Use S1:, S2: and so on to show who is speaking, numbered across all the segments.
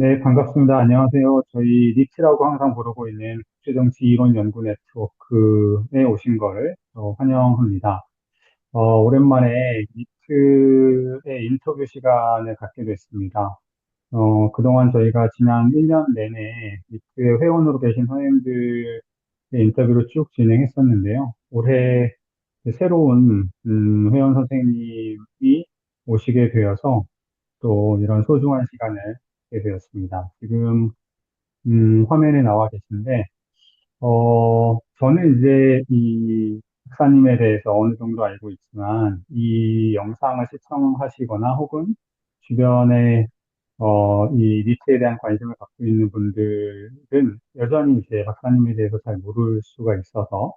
S1: 네, 반갑습니다. 안녕하세요. 저희 니트라고 항상 부르고 있는 국제정치 이론 연구 네트워크에 오신 거를 환영합니다. 오랜만에 니트의 인터뷰 시간을 갖게 됐습니다. 그동안 저희가 지난 1년 내내 니트의 회원으로 계신 선생님들의 인터뷰를 쭉 진행했었는데요. 올해 새로운 회원 선생님이 오시게 되어서 또 이런 소중한 시간을 갖게 되었습니다. 지금 화면에 나와 계신데, 저는 이제 이 박사님에 대해서 어느 정도 알고 있지만, 이 영상을 시청하시거나 혹은 주변에, 이 니트에 대한 관심을 갖고 있는 분들은 여전히 이제 박사님에 대해서 잘 모를 수가 있어서,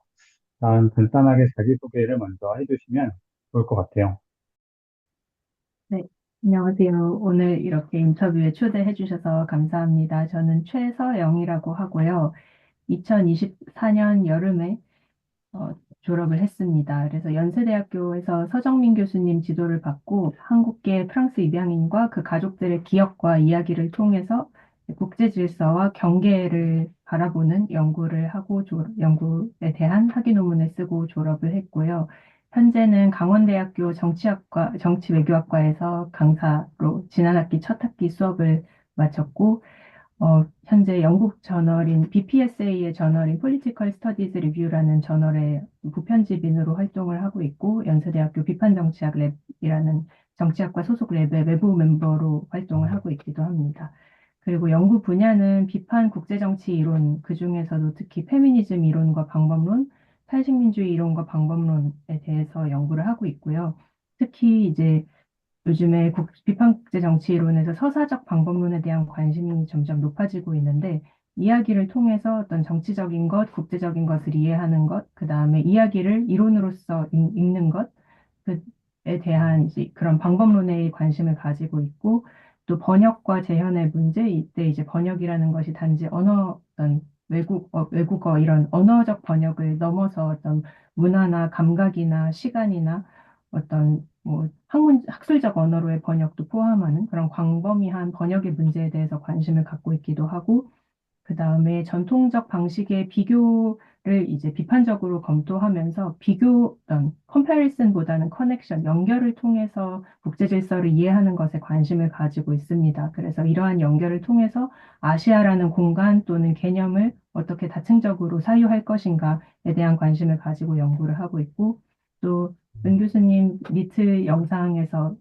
S1: 일단 간단하게 자기소개를 먼저 해주시면 좋을 것 같아요.
S2: 네, 안녕하세요. 오늘 이렇게 인터뷰에 초대해 주셔서 감사합니다. 저는 최서영이라고 하고요. 2024년 여름에 졸업을 했습니다. 그래서 연세대학교에서 서정민 교수님 지도를 받고 한국계 프랑스 입양인과 그 가족들의 기억과 이야기를 통해서 국제 질서와 경계를 바라보는 연구를 하고 연구에 대한 학위 논문을 쓰고 졸업을 했고요. 현재는 강원대학교 정치외교학과에서 강사로 지난 학기 첫 학기 수업을 마쳤고 현재 영국 저널인 BPSA의 저널인 Political Studies Review라는 저널의 부편집인으로 활동을 하고 있고, 연세대학교 비판정치학 랩이라는 정치학과 소속 랩의 외부 멤버로 활동을 하고 있기도 합니다. 그리고 연구 분야는 비판 국제정치 이론, 그중에서도 특히 페미니즘 이론과 방법론, 탈식민주의 이론과 방법론에 대해서 연구를 하고 있고요. 특히 이제 요즘에 비판국제 정치 이론에서 서사적 방법론에 대한 관심이 점점 높아지고 있는데, 이야기를 통해서 어떤 정치적인 것, 국제적인 것을 이해하는 것, 그 다음에 이야기를 이론으로서 읽는 것, 그에 대한 이제 그런 방법론에 관심을 가지고 있고, 또 번역과 재현의 문제, 이때 이제 번역이라는 것이 단지 어떤 외국어 이런 언어적 번역을 넘어서 어떤 문화나 감각이나 시간이나 어떤 뭐 학술적 언어로의 번역도 포함하는 그런 광범위한 번역의 문제에 대해서 관심을 갖고 있기도 하고, 그 다음에 전통적 방식의 비교를 이제 비판적으로 검토하면서 컴패리슨보다는 커넥션, 연결을 통해서 국제 질서를 이해하는 것에 관심을 가지고 있습니다. 그래서 이러한 연결을 통해서 아시아라는 공간 또는 개념을 어떻게 다층적으로 사유할 것인가에 대한 관심을 가지고 연구를 하고 있고, 또 은 교수님 니트 영상에서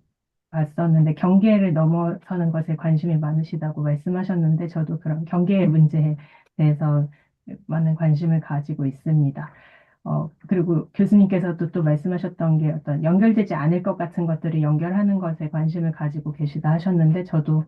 S2: 봤었는데 경계를 넘어서는 것에 관심이 많으시다고 말씀하셨는데, 저도 그런 경계의 문제에 대해서 많은 관심을 가지고 있습니다. 그리고 교수님께서도 또 말씀하셨던 게 어떤 연결되지 않을 것 같은 것들을 연결하는 것에 관심을 가지고 계시다 하셨는데, 저도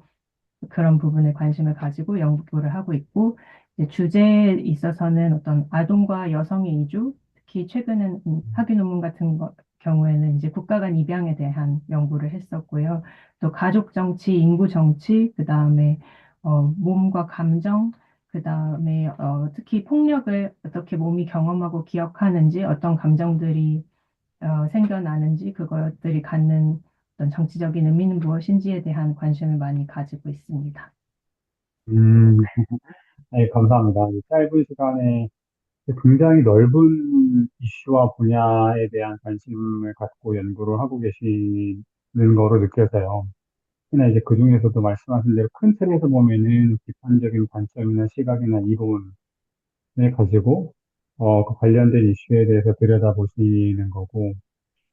S2: 그런 부분에 관심을 가지고 연구를 하고 있고, 이제 주제에 있어서는 어떤 아동과 여성의 이주, 특히 최근엔 학위 논문 같은 경우에는 이제 국가 간 입양에 대한 연구를 했었고요. 또 가족 정치, 인구 정치, 그 다음에 몸과 감정, 그 다음에 특히 폭력을 어떻게 몸이 경험하고 기억하는지, 어떤 감정들이 생겨나는지, 그것들이 갖는 어떤 정치적인 의미는 무엇인지에 대한 관심을 많이 가지고 있습니다.
S1: 음, 네, 감사합니다. 이 짧은 시간에 굉장히 넓은 이슈와 분야에 대한 관심을 갖고 연구를 하고 계시는 거로 느껴져요. 특히나 이제 그 중에서도 말씀하신 대로 큰 틀에서 보면은 비판적인 관점이나 시각이나 이론을 가지고, 그 관련된 이슈에 대해서 들여다보시는 거고,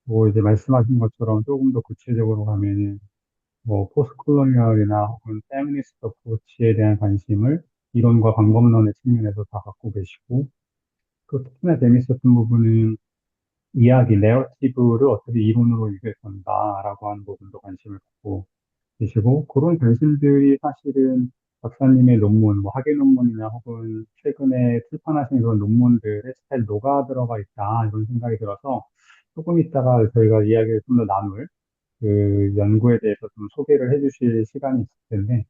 S1: 뭐 이제 말씀하신 것처럼 조금 더 구체적으로 가면은, 뭐, 포스트콜로니얼이나 혹은 페미니스트 어프로치에 대한 관심을 이론과 방법론의 측면에서 다 갖고 계시고, 또 특히나 재밌었던 부분은 이야기, 내러티브를 어떻게 이론으로 읽을 건가라고 하는 부분도 관심을 갖고 계시고, 그런 관심들이 사실은 박사님의 논문, 뭐 학예 논문이나 혹은 최근에 출판하신 그런 논문들에 잘 녹아 들어가 있다, 이런 생각이 들어서 조금 있다가 저희가 이야기를 좀 더 나눌 그 연구에 대해서 좀 소개를 해주실 시간이 있을 텐데,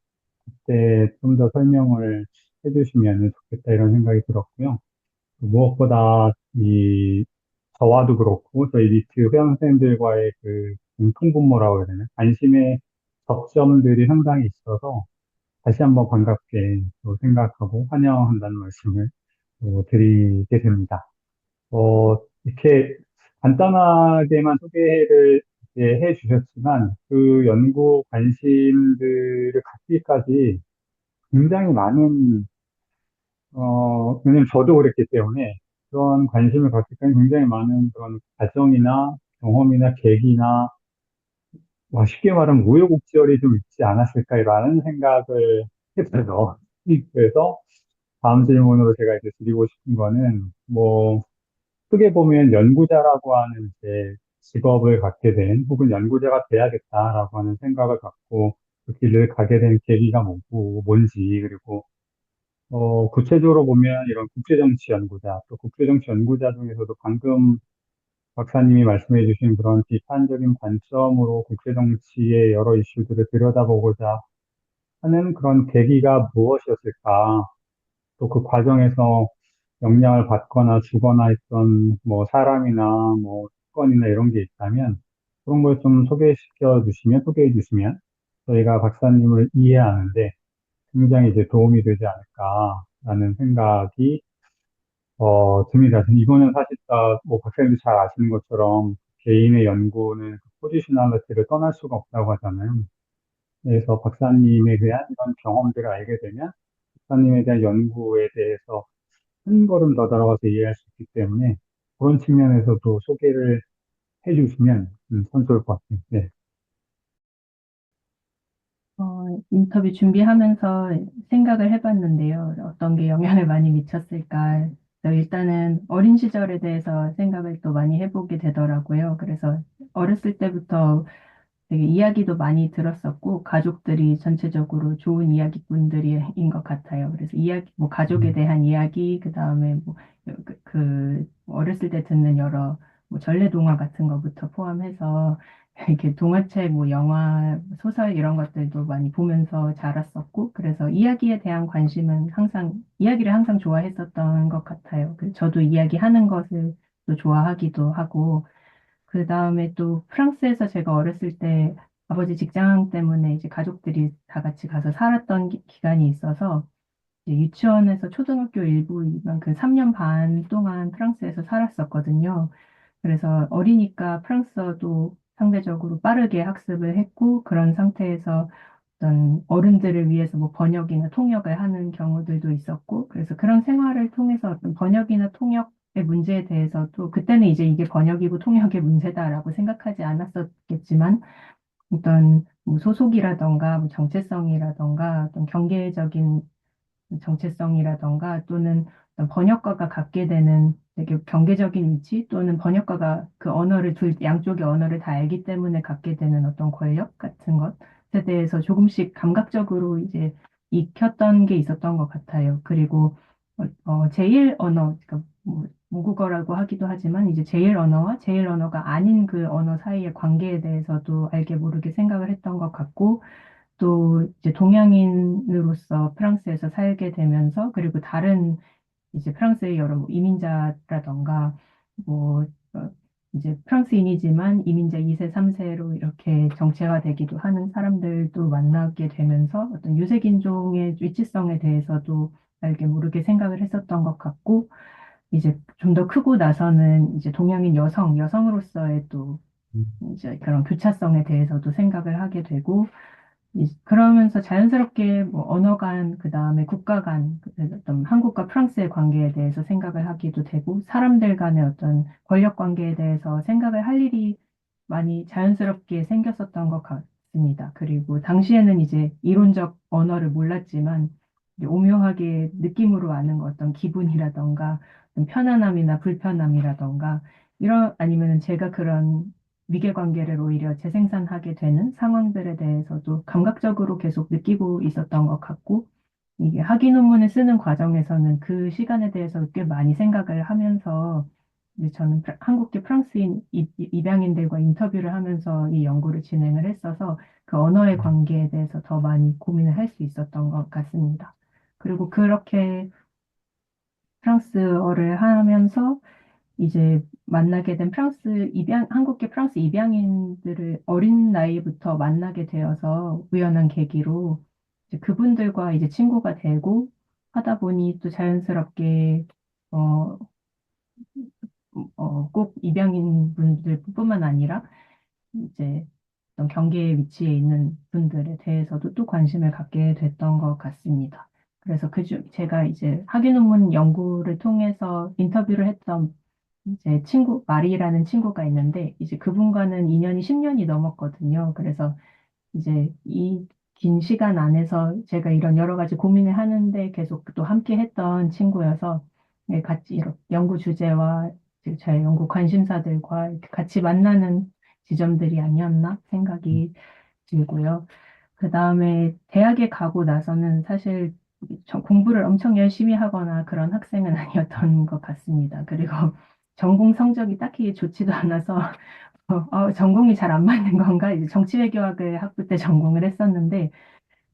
S1: 그때 좀 더 설명을 해주시면 좋겠다, 이런 생각이 들었고요. 무엇보다 저와도 그렇고 저희 니트 회원 선생님들과의 그 공통분모라고 해야 되나 관심의 접점들이 상당히 있어서 다시 한번 반갑게 또 생각하고 환영한다는 말씀을 또 드리게 됩니다. 이렇게 간단하게만 소개를 이제 해 주셨지만 그 연구 관심들을 갖기까지 굉장히 많은, 왜냐면 저도 그랬기 때문에 그런 관심을 갖기까지 굉장히 많은 그런 과정이나 경험이나 계기나 쉽게 말하면 우여곡절이 좀 있지 않았을까라는 생각을 했어요. 그래서 다음 질문으로 제가 이제 드리고 싶은 거는 크게 보면 연구자라고 하는 이제 직업을 갖게 된 혹은 연구자가 돼야겠다라고 하는 생각을 갖고 그 길을 가게 된 계기가 뭔지 그리고 구체적으로 보면 이런 국제정치 연구자 또 국제정치 연구자 중에서도 방금 박사님이 말씀해 주신 그런 비판적인 관점으로 국제정치의 여러 이슈들을 들여다보고자 하는 그런 계기가 무엇이었을까? 또 그 과정에서 영향을 받거나 주거나 했던 사람이나 사건이나 이런 게 있다면 그런 걸 좀 소개해 주시면 저희가 박사님을 이해하는데 굉장히 이제 도움이 되지 않을까라는 생각이 듭니다. 이거는 사실 박사님도 잘 아시는 것처럼 개인의 연구는 그 포지셔널리티를 떠날 수가 없다고 하잖아요. 그래서 박사님에 대한 이런 경험들을 알게 되면 박사님에 대한 연구에 대해서 한 걸음 더 들어가서 이해할 수 있기 때문에 그런 측면에서도 소개를 해주시면 참 좋을 것 같아요. 네.
S2: 인터뷰 준비하면서 생각을 해봤는데요. 어떤 게 영향을 많이 미쳤을까. 그래서 일단은 어린 시절에 대해서 생각을 또 많이 해보게 되더라고요. 그래서 어렸을 때부터 되게 이야기도 많이 들었었고, 가족들이 전체적으로 좋은 이야기꾼들인 것 같아요. 그래서 이야기, 뭐, 가족에
S1: 음,
S2: 대한 이야기, 그 다음에 어렸을 때 듣는 여러, 전래동화 같은 것부터 포함해서, 이렇게 동화책, 영화, 소설 이런 것들도 많이 보면서 자랐었고, 그래서 이야기에 대한 관심은 이야기를 항상 좋아했었던 것 같아요. 저도 이야기하는 것을 또 좋아하기도 하고, 그 다음에 또 프랑스에서 제가 어렸을 때 아버지 직장 때문에 이제 가족들이 다 같이 가서 살았던 기간이 있어서 이제 유치원에서 초등학교 일부만 그 3년 반 동안 프랑스에서 살았었거든요. 그래서 어리니까 프랑스어도 상대적으로 빠르게 학습을 했고 그런 상태에서 어떤 어른들을 위해서 뭐 번역이나 통역을 하는 경우들도 있었고 그래서 그런 생활을 통해서 어떤 번역이나 통역의 문제에 대해서도 그때는 이제 이게 번역이고 통역의 문제다라고 생각하지 않았었겠지만 어떤 뭐 소속이라던가 뭐 정체성이라던가 어떤 경계적인 정체성이라던가 또는 어떤 번역가가 갖게 되는 되게 경계적인 위치 또는 번역가가 그 언어를 양쪽의 언어를 다 알기 때문에 갖게 되는 어떤 권력 같은 것에 대해서 조금씩 감각적으로 이제 익혔던 게 있었던 것 같아요. 그리고 제일 언어, 그러니까 뭐 모국어라고 하기도 하지만 이제 제일 언어와 제일 언어가 아닌 그 언어 사이의 관계에 대해서도 알게 모르게 생각을 했던 것 같고 또 이제 동양인으로서 프랑스에서 살게 되면서 그리고 다른 이제 프랑스의 여러 뭐 이민자라던가 뭐 어, 이제 프랑스인이지만 이민자 2세, 3세로 이렇게 정체화되기도 하는 사람들도 만나게 되면서 어떤 유색인종의 위치성에 대해서도 알게 모르게 생각을 했었던 것 같고 이제 좀 더 크고 나서는 이제 동양인 여성으로서의 또
S1: 음,
S2: 이제 그런 교차성에 대해서도 생각을 하게 되고 그러면서 자연스럽게 뭐 언어 간, 그 다음에 국가 간, 어떤 한국과 프랑스의 관계에 대해서 생각을 하기도 되고, 사람들 간의 어떤 권력 관계에 대해서 생각을 할 일이 많이 자연스럽게 생겼었던 것 같습니다. 그리고 당시에는 이제 이론적 언어를 몰랐지만, 이제 오묘하게 느낌으로 아는 어떤 기분이라던가, 어떤 편안함이나 불편함이라던가, 아니면 제가 그런 위계관계를 오히려 재생산하게 되는 상황들에 대해서도 감각적으로 계속 느끼고 있었던 것 같고, 이게 학위 논문을 쓰는 과정에서는 그 시간에 대해서 꽤 많이 생각을 하면서, 이제 저는 한국계 프랑스인 입양인들과 인터뷰를 하면서 이 연구를 진행을 했어서 그 언어의 관계에 대해서 더 많이 고민을 할 수 있었던 것 같습니다. 그리고 그렇게 프랑스어를 하면서 이제 만나게 된 한국계 프랑스 입양인들을 어린 나이부터 만나게 되어서 우연한 계기로 이제 그분들과 이제 친구가 되고 하다 보니 또 자연스럽게 어, 꼭 입양인 분들뿐만 아니라 이제 어떤 경계에 위치해 있는 분들에 대해서도 또 관심을 갖게 됐던 것 같습니다. 그래서 제가 이제 학위 논문 연구를 통해서 인터뷰를 했던 이제 마리라는 친구가 있는데, 이제 그분과는 인연이 10년이 넘었거든요. 그래서 이제 이 긴 시간 안에서 제가 이런 여러 가지 고민을 하는데 계속 또 함께 했던 친구여서 네, 같이 이렇게 연구 주제와 이제 저의 연구 관심사들과 이렇게 같이 만나는 지점들이 아니었나 생각이 들고요. 그 다음에 대학에 가고 나서는 사실 공부를 엄청 열심히 하거나 그런 학생은 아니었던 것 같습니다. 그리고 전공 성적이 딱히 좋지도 않아서 전공이 잘 안 맞는 건가? 이제 정치외교학을 학부 때 전공을 했었는데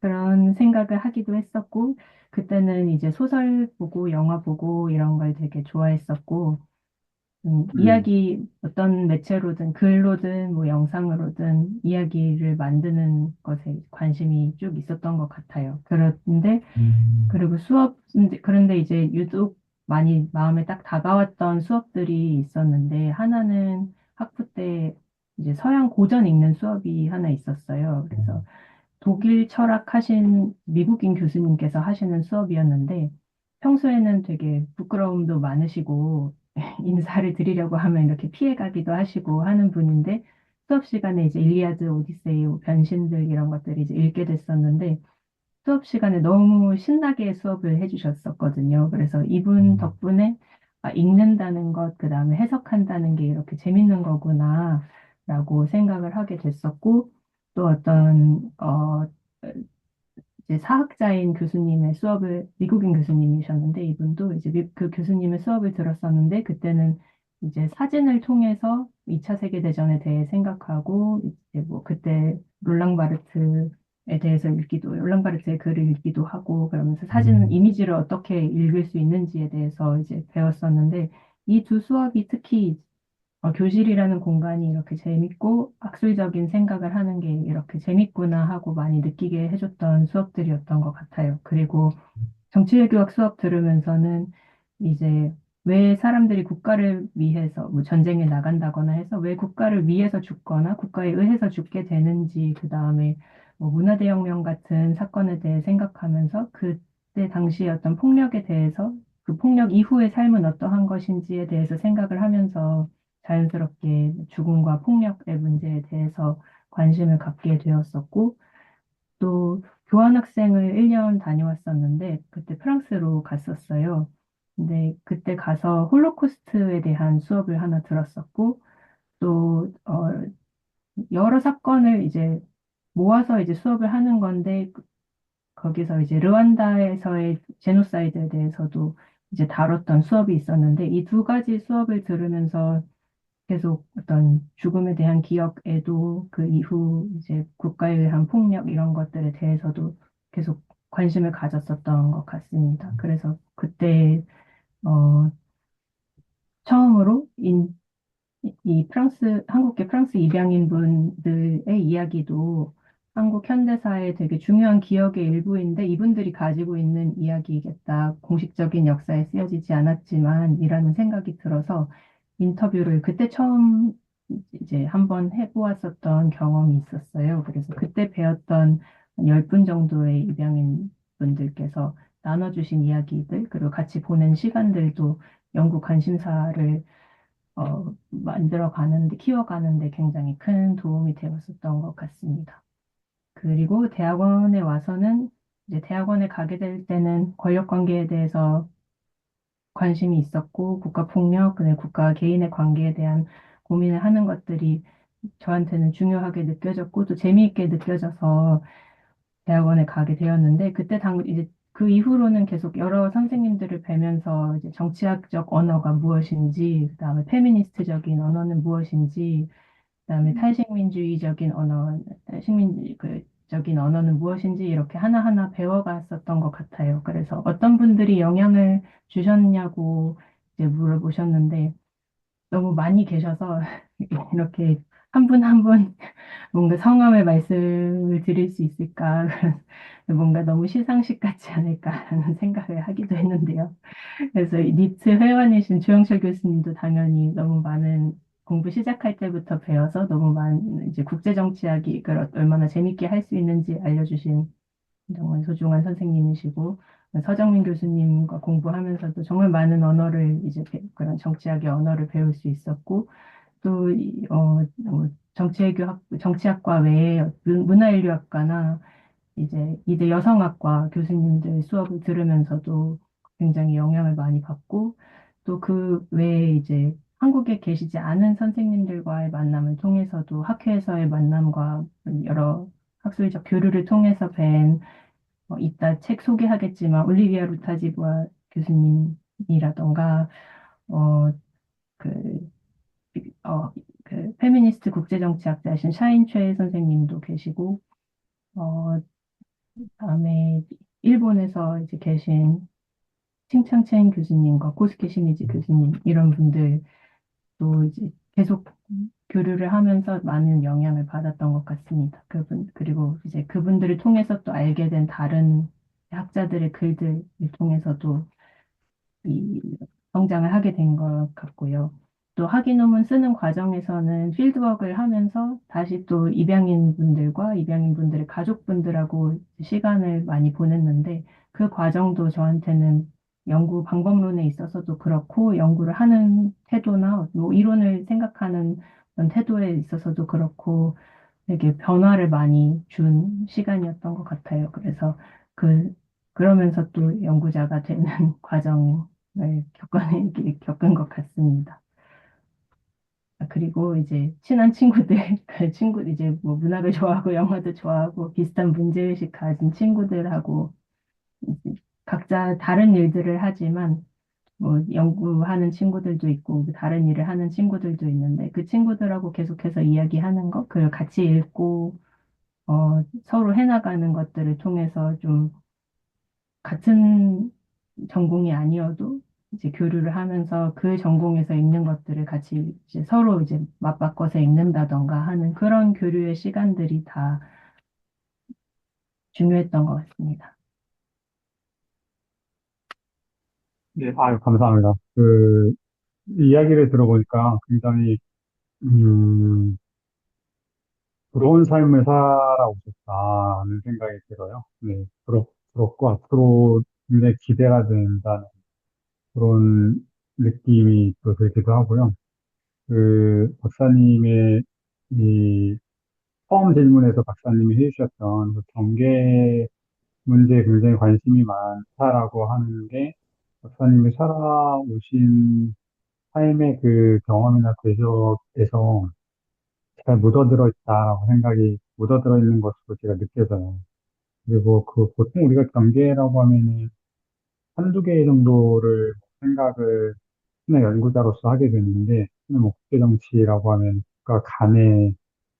S2: 그런 생각을 하기도 했었고, 그때는 이제 소설 보고 영화 보고 이런 걸 되게 좋아했었고,
S1: 음,
S2: 어떤 매체로든 글로든 뭐 영상으로든 이야기를 만드는 것에 관심이 쭉 있었던 것 같아요.
S1: 음,
S2: 그리고 그런데 이제 유독 많이 마음에 딱 다가왔던 수업들이 있었는데, 하나는 학부 때 이제 서양 고전 읽는 수업이 하나 있었어요. 그래서 독일 철학하신 미국인 교수님께서 하시는 수업이었는데, 평소에는 되게 부끄러움도 많으시고, 인사를 드리려고 하면 이렇게 피해가기도 하시고 하는 분인데, 수업 시간에 이제 일리아드, 오디세이, 변신들 이런 것들을 이제 읽게 됐었는데, 수업 시간에 너무 신나게 수업을 해주셨었거든요. 그래서 이분
S1: 음,
S2: 덕분에 읽는다는 것, 그 다음에 해석한다는 게 이렇게 재밌는 거구나, 라고 생각을 하게 됐었고, 또 이제 사학자인 교수님의 미국인 교수님이셨는데, 이분도 이제 그 교수님의 수업을 들었었는데, 그때는 이제 사진을 통해서 2차 세계대전에 대해 생각하고, 이제 뭐 그때 롤랑 바르트의 글을 읽기도 하고, 그러면서
S1: 음,
S2: 이미지를 어떻게 읽을 수 있는지에 대해서 이제 배웠었는데, 이 두 수업이 특히 교실이라는 공간이 이렇게 재밌고 학술적인 생각을 하는 게 이렇게 재밌구나 하고 많이 느끼게 해줬던 수업들이었던 것 같아요. 그리고 정치외교학 수업 들으면서는 이제 왜 사람들이 국가를 위해서 뭐 전쟁에 나간다거나 해서 왜 국가를 위해서 죽거나 국가에 의해서 죽게 되는지, 그 다음에 뭐 문화대혁명 같은 사건에 대해 생각하면서 그때 당시의 어떤 폭력에 대해서, 그 폭력 이후의 삶은 어떠한 것인지에 대해서 생각을 하면서 자연스럽게 죽음과 폭력의 문제에 대해서 관심을 갖게 되었었고, 또 교환학생을 1년 다녀왔었는데 그때 프랑스로 갔었어요. 근데 그때 가서 홀로코스트에 대한 수업을 하나 들었었고, 또 여러 사건을 이제 모아서 이제 수업을 하는 건데, 거기서 이제 르완다에서의 제노사이드에 대해서도 이제 다뤘던 수업이 있었는데, 이 두 가지 수업을 들으면서 계속 어떤 죽음에 대한 기억에도 그 이후 이제 국가에 의한 폭력 이런 것들에 대해서도 계속 관심을 가졌었던 것 같습니다. 그래서 그때 어, 처음으로 한국계 프랑스 입양인 분들의 이야기도 한국 현대사의 되게 중요한 기억의 일부인데, 이분들이 가지고 있는 이야기이겠다. 공식적인 역사에 쓰여지지 않았지만, 이라는 생각이 들어서 인터뷰를 그때 처음 이제 한번 해보았었던 경험이 있었어요. 그래서 그때 배웠던 한 10분 정도의 입양인 분들께서 나눠주신 이야기들, 그리고 같이 보낸 시간들도 연구 관심사를 키워가는데 굉장히 큰 도움이 되었었던 것 같습니다. 그리고 대학원에 와서는 이제 대학원에 가게 될 때는 권력 관계에 대해서 관심이 있었고, 국가폭력, 그다음에 국가 개인의 관계에 대한 고민을 하는 것들이 저한테는 중요하게 느껴졌고, 또 재미있게 느껴져서 대학원에 가게 되었는데, 이제 그 이후로는 계속 여러 선생님들을 뵈면서 이제 정치학적 언어가 무엇인지, 그다음에 페미니스트적인 언어는 무엇인지, 그다음에 식민지적인 언어는 무엇인지 이렇게 하나하나 배워갔었던 것 같아요. 그래서 어떤 분들이 영향을 주셨냐고 이제 물어보셨는데, 너무 많이 계셔서 이렇게 한 분 한 분 뭔가 성함의 말씀을 드릴 수 있을까? 뭔가 너무 시상식 같지 않을까라는 생각을 하기도 했는데요. 그래서 이 니트 회원이신 주영철 교수님도 당연히 너무 많은 공부 시작할 때부터 배워서 너무 많은 이제 국제정치학이 이걸 얼마나 재밌게 할 수 있는지 알려주신 정말 소중한 선생님이시고 서정민 교수님과 공부하면서도 정말 많은 언어를 이제 그런 정치학의 언어를 배울 수 있었고 또 정치학과 외에 문화인류학과나 이제 이대 여성학과 교수님들 수업을 들으면서도 굉장히 영향을 많이 받고 또 그 외에 이제 한국에 계시지 않은 선생님들과의 만남을 통해서도 학회에서의 만남과 여러 학술적 교류를 통해서 뵌 이따 책 소개하겠지만 올리비아 루타지보아 교수님이라던가 어, 그, 어, 그 페미니스트 국제정치학자이신 샤인 최 선생님도 계시고 다음에 일본에서 이제 계신 칭창첸 교수님과 코스케 시미즈 교수님 이런 분들도 이제 계속 교류를 하면서 많은 영향을 받았던 것 같습니다. 그리고 이제 그분들을 통해서 또 알게 된 다른 학자들의 글들을 통해서도 이 성장을 하게 된 것 같고요. 또 학위 논문 쓰는 과정에서는 필드워크를 하면서 다시 또 입양인 분들과 입양인 분들의 가족분들하고 시간을 많이 보냈는데 그 과정도 저한테는 연구 방법론에 있어서도 그렇고 연구를 하는 태도나 뭐 이론을 생각하는 그런 태도에 있어서도 그렇고 되게 변화를 많이 준 시간이었던 것 같아요. 그래서 그, 그러면서 또 연구자가 되는 과정을 겪은 것 같습니다. 그리고 이제 친한 친구들, 그 친구, 이제 뭐 문학을 좋아하고 영화도 좋아하고 비슷한 문제의식 가진 친구들하고 이제 각자 다른 일들을 하지만 뭐 연구하는 친구들도 있고 다른 일을 하는 친구들도 있는데 그 친구들하고 계속해서 이야기하는 것, 그걸 같이 읽고 서로 해나가는 것들을 통해서 좀 같은 전공이 아니어도 이제 교류를 하면서 그 전공에서 읽는 것들을 같이 이제 서로 이제 맞바꿔서 읽는다던가 하는 그런 교류의 시간들이 다 중요했던 것 같습니다.
S1: 네, 아유, 감사합니다. 이야기를 들어보니까 굉장히, 음, 부러운 삶을 살아오셨다는 생각이 들어요. 네, 부럽고 앞으로 굉장히 기대가 된다는 그런 느낌이 또 들기도 하고요. 박사님의 이 처음 질문에서 박사님이 해주셨던 그 경계 문제에 굉장히 관심이 많다라고 하는 게 박사님이 살아오신 삶의 그 경험이나 궤적에서 잘 묻어들어 있다라고 생각이 묻어들어 있는 것으로 제가 느껴져요. 그리고 보통 우리가 경계라고 하면은 한두 개 정도를 생각을 신의 연구자로서 하게 되는데, 뭐 국제정치라고 하면 국가 간의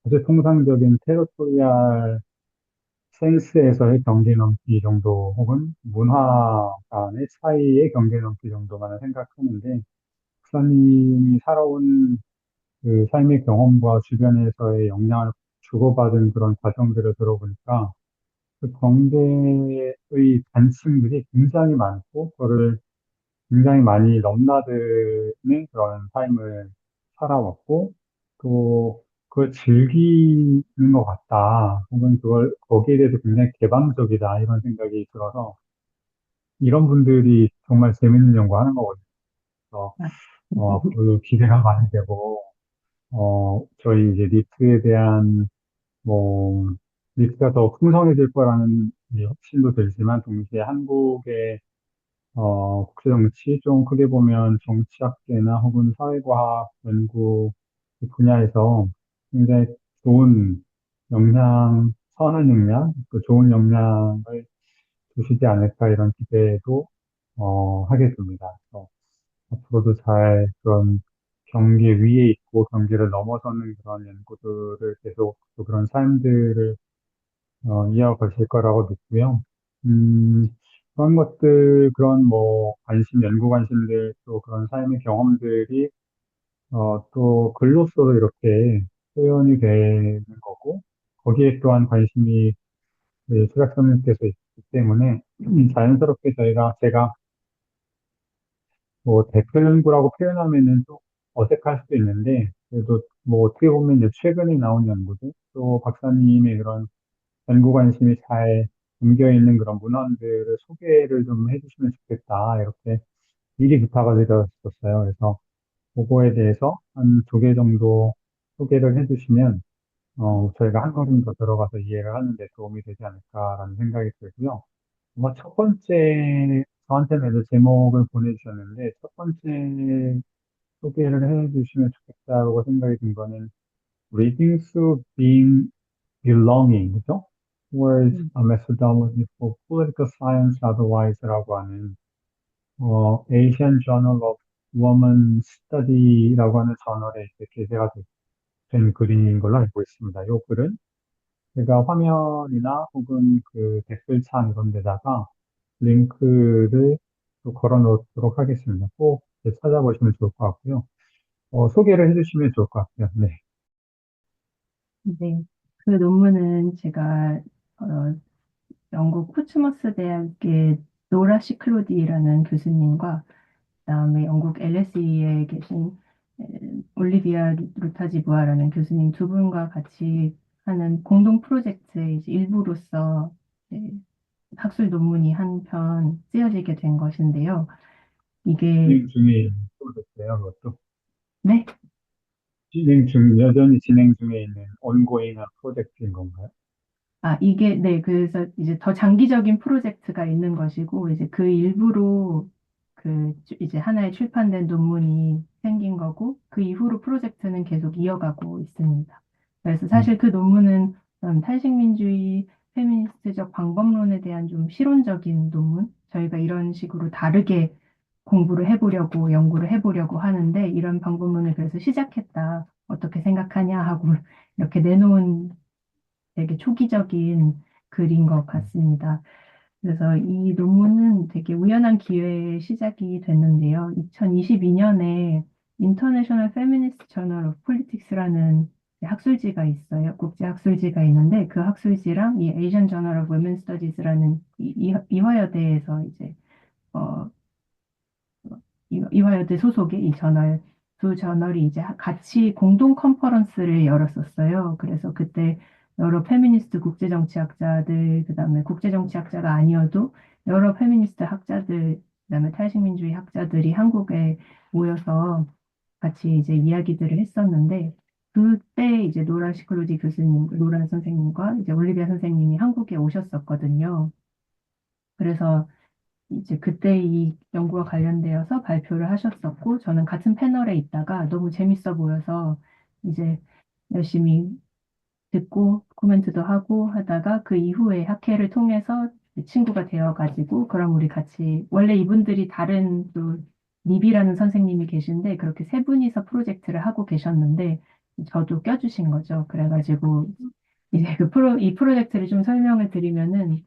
S1: 아주 통상적인 테리토리얼 센스에서의 경계 넘기 정도 혹은 문화 간의 차이의 경계 넘기 정도만 생각하는데, 박사님이 살아온 그 삶의 경험과 주변에서의 영향을 주고받은 그런 과정들을 들어보니까 그 경계의 관심들이 굉장히 많고, 그거를 굉장히 많이 넘나드는 그런 삶을 살아왔고, 또 그걸 즐기는 것 같다. 혹은 거기에 대해서 굉장히 개방적이다. 이런 생각이 들어서, 이런 분들이 정말 재밌는 연구하는 거거든요. 그래서,
S2: 아,
S1: 앞으로도 기대가 많이 되고, 저희 이제 니트에 대한, 뭐, 니트가 더 풍성해질 거라는 이 확신도 들지만, 동시에 한국의 국제정치, 좀 크게 보면 정치학계나 혹은 사회과학 연구 분야에서 굉장히 좋은 선한 영향, 그 좋은 영향을 주시지 않을까 이런 기대도, 하게 됩니다. 그래서 앞으로도 잘 그런 경계 위에 있고 경계를 넘어서는 그런 연구들을 계속 또 그런 삶들을 이어가실 거라고 믿고요. 음, 그런 것들, 그런 뭐, 연구 관심들, 또 그런 삶의 경험들이, 또 글로서도 이렇게 표현이 되는 거고, 거기에 또한 관심이 시각장애인께서 있기 때문에 자연스럽게 제가 뭐 대표 연구라고 표현하면은 좀 어색할 수도 있는데, 그래도 뭐 어떻게 보면 이제 최근에 나온 연구들, 또 박사님의 그런 연구 관심이 잘 담겨 있는 그런 문헌들을 소개를 좀 해주시면 좋겠다. 이렇게 미리 부탁을 드렸었어요. 그래서 그거에 대해서 한 두 개 정도 소개를 해주시면, 저희가 한 걸음 더 들어가서 이해를 하는 데 도움이 되지 않을까라는 생각이 들고요. 아마 첫 번째, 저한테는 이제 제목을 보내주셨는데, 첫 번째 소개를 해주시면 좋겠다고 생각이 든 거는 Reading through Being Belonging, 그죠? Towards
S2: 음,
S1: a Methodology for Political Science Otherwise라고 하는 Asian Journal of Women Study라고 하는 저널에 이렇게 게재가 된 글인 걸로 알고 있습니다. 이 글은 제가 화면이나 혹은 그 댓글창 이런 데다가 링크를 또 걸어 놓도록 하겠습니다. 꼭 이렇게 찾아보시면 좋을 것 같고요. 소개를 해주시면 좋을 것 같아요. 네.
S2: 네. 그 논문은 제가 어, 영국 포츠머스 대학의 노라 시클로디라는 교수님과 그다음에 영국 LSE에 계신 에, 올리비아 루타지부아라는 교수님 두 분과 같이 하는 공동 프로젝트의 이제 일부로서 이제 학술 논문이 한 편 쓰여지게 된 것인데요. 이게
S1: 진행 중에 있는 프로젝트예요, 그것도.
S2: 네,
S1: 여전히 진행 중에 있는 ongoing한 프로젝트인 건가요?
S2: 이게, 네, 그래서 이제 더 장기적인 프로젝트가 있는 것이고, 이제 그 일부로 이제 하나의 출판된 논문이 생긴 거고, 그 이후로 프로젝트는 계속 이어가고 있습니다. 그래서
S1: 음,
S2: 사실 그 논문은 탈식민주의, 페미니스트적 방법론에 대한 좀 실론적인 논문, 저희가 이런 식으로 다르게 공부를 해보려고, 연구를 해보려고 하는데, 이런 방법론을 그래서 시작했다. 어떻게 생각하냐 하고 이렇게 내놓은 되게 초기적인 글인 것
S1: 음,
S2: 같습니다. 그래서 이 논문은 되게 우연한 기회에 시작이 됐는데요. 2022년에 인터내셔널 페미니스트 저널 오브 폴리틱스라는 학술지가 있어요. 국제 학술지가 있는데 그 학술지랑 이 에이전 저널 오브 women 스터디즈라는 이화여대에서 이제 어, 이화여대 소속의 이 저널 두 저널이 이제 같이 공동 컨퍼런스를 열었었어요. 그래서 그때 여러 페미니스트 국제정치학자들, 그다음에 국제정치학자가 아니어도 여러 페미니스트 학자들, 그다음에 탈식민주의 학자들이 한국에 모여서 같이 이제 이야기들을 했었는데 그때 이제 노라 시클루지 교수님, 노라 선생님과 이제 올리비아 선생님이 한국에 오셨었거든요. 그래서 이제 그때 이 연구와 관련되어서 발표를 하셨었고, 저는 같은 패널에 있다가 너무 재밌어 보여서 이제 열심히 듣고 코멘트도 하고 하다가 그 이후에 학회를 통해서 친구가 되어가지고, 그럼 우리 같이, 원래 이분들이 다른 또 니비라는 선생님이 계신데, 그렇게 세 분이서 프로젝트를 하고 계셨는데, 저도 껴주신 거죠. 그래가지고, 이제 이 프로젝트를 좀 설명을 드리면은,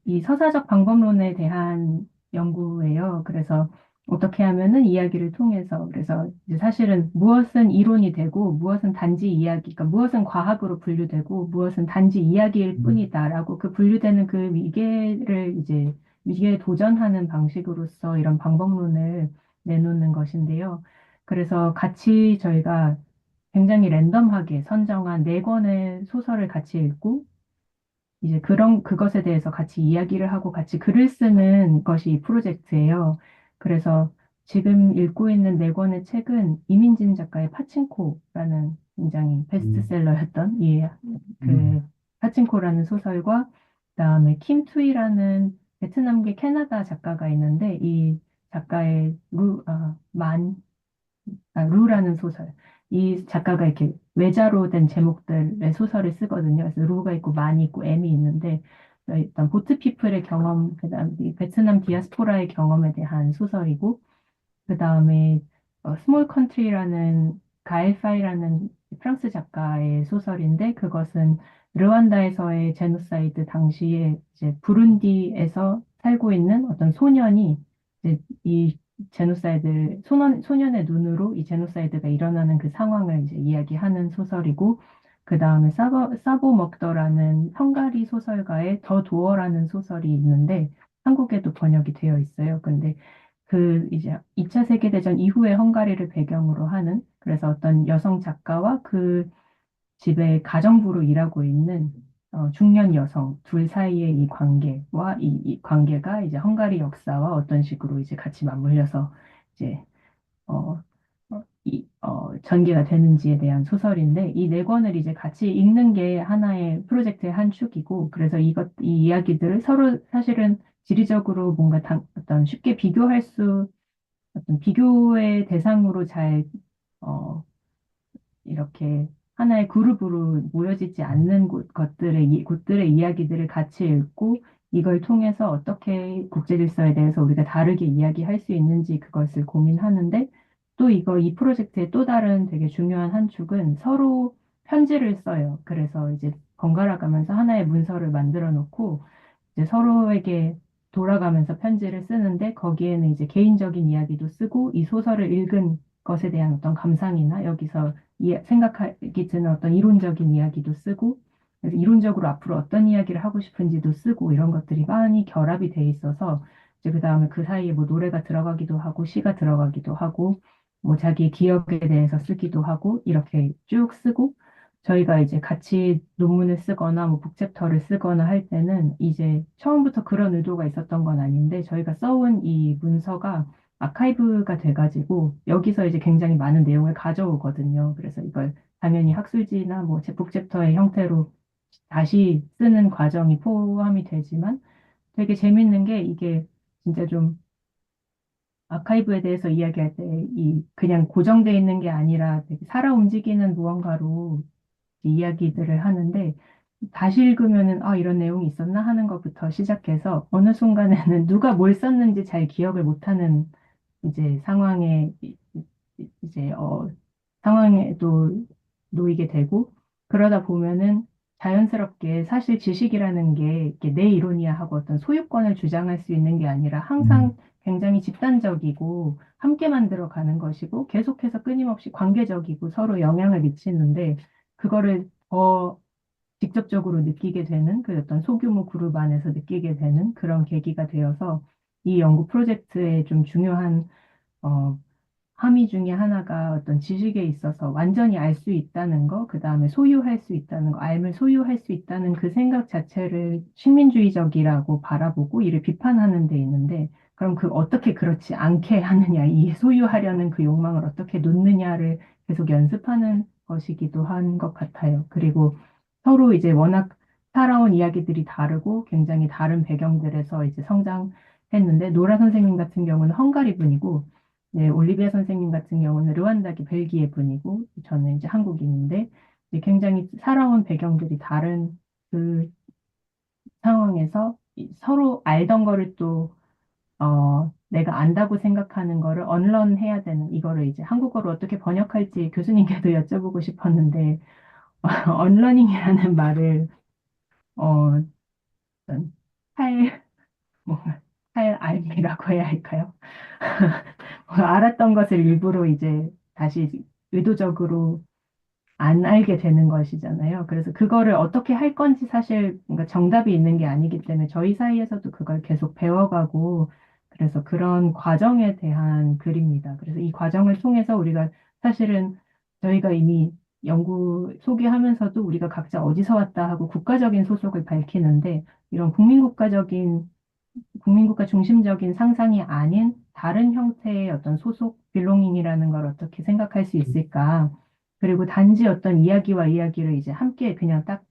S2: 이 서사적 방법론에 대한 연구예요. 그래서 어떻게 하면은 이야기를 통해서, 그래서 이제 사실은 무엇은 이론이 되고, 무엇은 단지 이야기, 그러니까 무엇은 과학으로 분류되고, 무엇은 단지 이야기일
S1: 음,
S2: 뿐이다라고 그 분류되는 그 위계를 이제 위계에 도전하는 방식으로서 이런 방법론을 내놓는 것인데요. 그래서 같이 저희가 굉장히 랜덤하게 선정한 네 권의 소설을 같이 읽고, 이제 그것에 대해서 같이 이야기를 하고 같이 글을 쓰는 것이 이 프로젝트예요. 그래서 지금 읽고 있는 네 권의 책은 이민진 작가의 파친코라는 굉장히
S1: 음,
S2: 베스트셀러였던
S1: 음,
S2: 그 파친코라는 소설과 그다음에 킴 투이라는 베트남계 캐나다 작가가 있는데 이 작가의 루라는 소설. 이 작가가 이렇게 외자로 된 제목들의 소설을 쓰거든요. 그래서 루가 있고 만이 있고 M이 있는데 일단 보트 피플의 경험, 그다음 이 베트남 디아스포라의 경험에 대한 소설이고 그다음에 스몰 컨트리라는 가엘파이라는 프랑스 작가의 소설인데 그것은 르완다에서의 제노사이드 당시에 이제 부룬디에서 살고 있는 어떤 소년이 이제 이 소년의 눈으로 이 제노사이드가 일어나는 그 상황을 이제 이야기하는 소설이고, 그 다음에 사보 먹더라는 헝가리 소설가의 더 도어라는 소설이 있는데, 한국에도 번역이 되어 있어요. 근데 그 이제 2차 세계대전 이후의 헝가리를 배경으로 하는, 그래서 어떤 여성 작가와 그 집에 가정부로 일하고 있는 중년 여성 둘 사이의 이 관계와 이 관계가 이제 헝가리 역사와 어떤 식으로 이제 같이 맞물려서 이제 어, 전개가 되는지에 대한 소설인데, 이 네 권을 이제 같이 읽는 게 하나의 프로젝트의 한 축이고, 그래서 이 이야기들을 서로 사실은 지리적으로 뭔가 어떤 쉽게 어떤 비교의 대상으로 잘 어, 이렇게 하나의 그룹으로 모여지지 않는 곳들의 이야기들을 같이 읽고, 이걸 통해서 어떻게 국제 질서에 대해서 우리가 다르게 이야기할 수 있는지 그것을 고민하는데, 또 이 프로젝트의 또 다른 되게 중요한 한 축은 서로 편지를 써요. 그래서 이제 번갈아 가면서 하나의 문서를 만들어 놓고 이제 서로에게 돌아가면서 편지를 쓰는데, 거기에는 이제 개인적인 이야기도 쓰고 이 소설을 읽은 것에 대한 어떤 감상이나 여기서 생각하기 드는 어떤 이론적인 이야기도 쓰고, 그래서 이론적으로 앞으로 어떤 이야기를 하고 싶은지도 쓰고, 이런 것들이 많이 결합이 돼 있어서 이제 그 다음에 그 사이에 뭐 노래가 들어가기도 하고 시가 들어가기도 하고 뭐 자기 기억에 대해서 쓰기도 하고 이렇게 쭉 쓰고, 저희가 이제 같이 논문을 쓰거나 뭐 북챕터를 쓰거나 할 때는 이제 처음부터 그런 의도가 있었던 건 아닌데, 저희가 써온 이 문서가 아카이브가 돼가지고 여기서 이제 굉장히 많은 내용을 가져오거든요. 그래서 이걸 당연히 학술지나 뭐 북챕터의 형태로 다시 쓰는 과정이 포함이 되지만, 되게 재밌는 게 이게 진짜 좀 아카이브에 대해서 이야기할 때 이 그냥 고정돼 있는 게 아니라 되게 살아 움직이는 무언가로 이야기들을 하는데, 다시 읽으면은 아, 이런 내용이 있었나 하는 것부터 시작해서 어느 순간에는 누가 뭘 썼는지 잘 기억을 못하는 이제 이제 상황에도 놓이게 되고, 그러다 보면은 자연스럽게 사실 지식이라는 게 이렇게 내 이론이야 하고 어떤 소유권을 주장할 수 있는 게 아니라
S1: 음,
S2: 항상 굉장히 집단적이고 함께 만들어 가는 것이고 계속해서 끊임없이 관계적이고 서로 영향을 미치는데, 그거를 더 직접적으로 느끼게 되는, 그 어떤 소규모 그룹 안에서 느끼게 되는 그런 계기가 되어서 이 연구 프로젝트의 좀 중요한 어, 함의 중에 하나가 어떤 지식에 있어서 완전히 알 수 있다는 거, 그 다음에 소유할 수 있다는 거, 알을 소유할 수 있다는 그 생각 자체를 식민주의적이라고 바라보고 이를 비판하는 데 있는데, 그럼 어떻게 그렇지 않게 하느냐, 이 소유하려는 그 욕망을 어떻게 놓느냐를 계속 연습하는 것이기도 한 것 같아요. 그리고 서로 이제 워낙 살아온 이야기들이 다르고 굉장히 다른 배경들에서 이제 성장했는데, 노라 선생님 같은 경우는 헝가리 분이고, 네, 올리비아 선생님 같은 경우는 르완다기 벨기에 분이고, 저는 이제 한국인인데, 이제 굉장히 살아온 배경들이 다른 그 상황에서 서로 알던 거를 또, 내가 안다고 생각하는 거를 언런해야 되는, 이거를 이제 한국어로 어떻게 번역할지 교수님께도 여쭤보고 싶었는데, 언러닝이라는 말을, 어, 어떤 뭔가, 알미라고 해야 할까요? 알았던 것을 일부러 이제 다시 의도적으로 안 알게 되는 것이잖아요. 그래서 그거를 어떻게 할 건지 사실 뭔가 정답이 있는 게 아니기 때문에 저희 사이에서도 그걸 계속 배워가고, 그래서 그런 과정에 대한 글입니다. 그래서 이 과정을 통해서 우리가 사실은 저희가 이미 연구 소개하면서도 우리가 각자 어디서 왔다 하고 국가적인 소속을 밝히는데, 이런 국민국가 중심적인 상상이 아닌 다른 형태의 어떤 소속, 빌롱잉이라는 걸 어떻게 생각할 수 있을까? 그리고 단지 어떤 이야기와 이야기를 이제 함께 그냥 딱,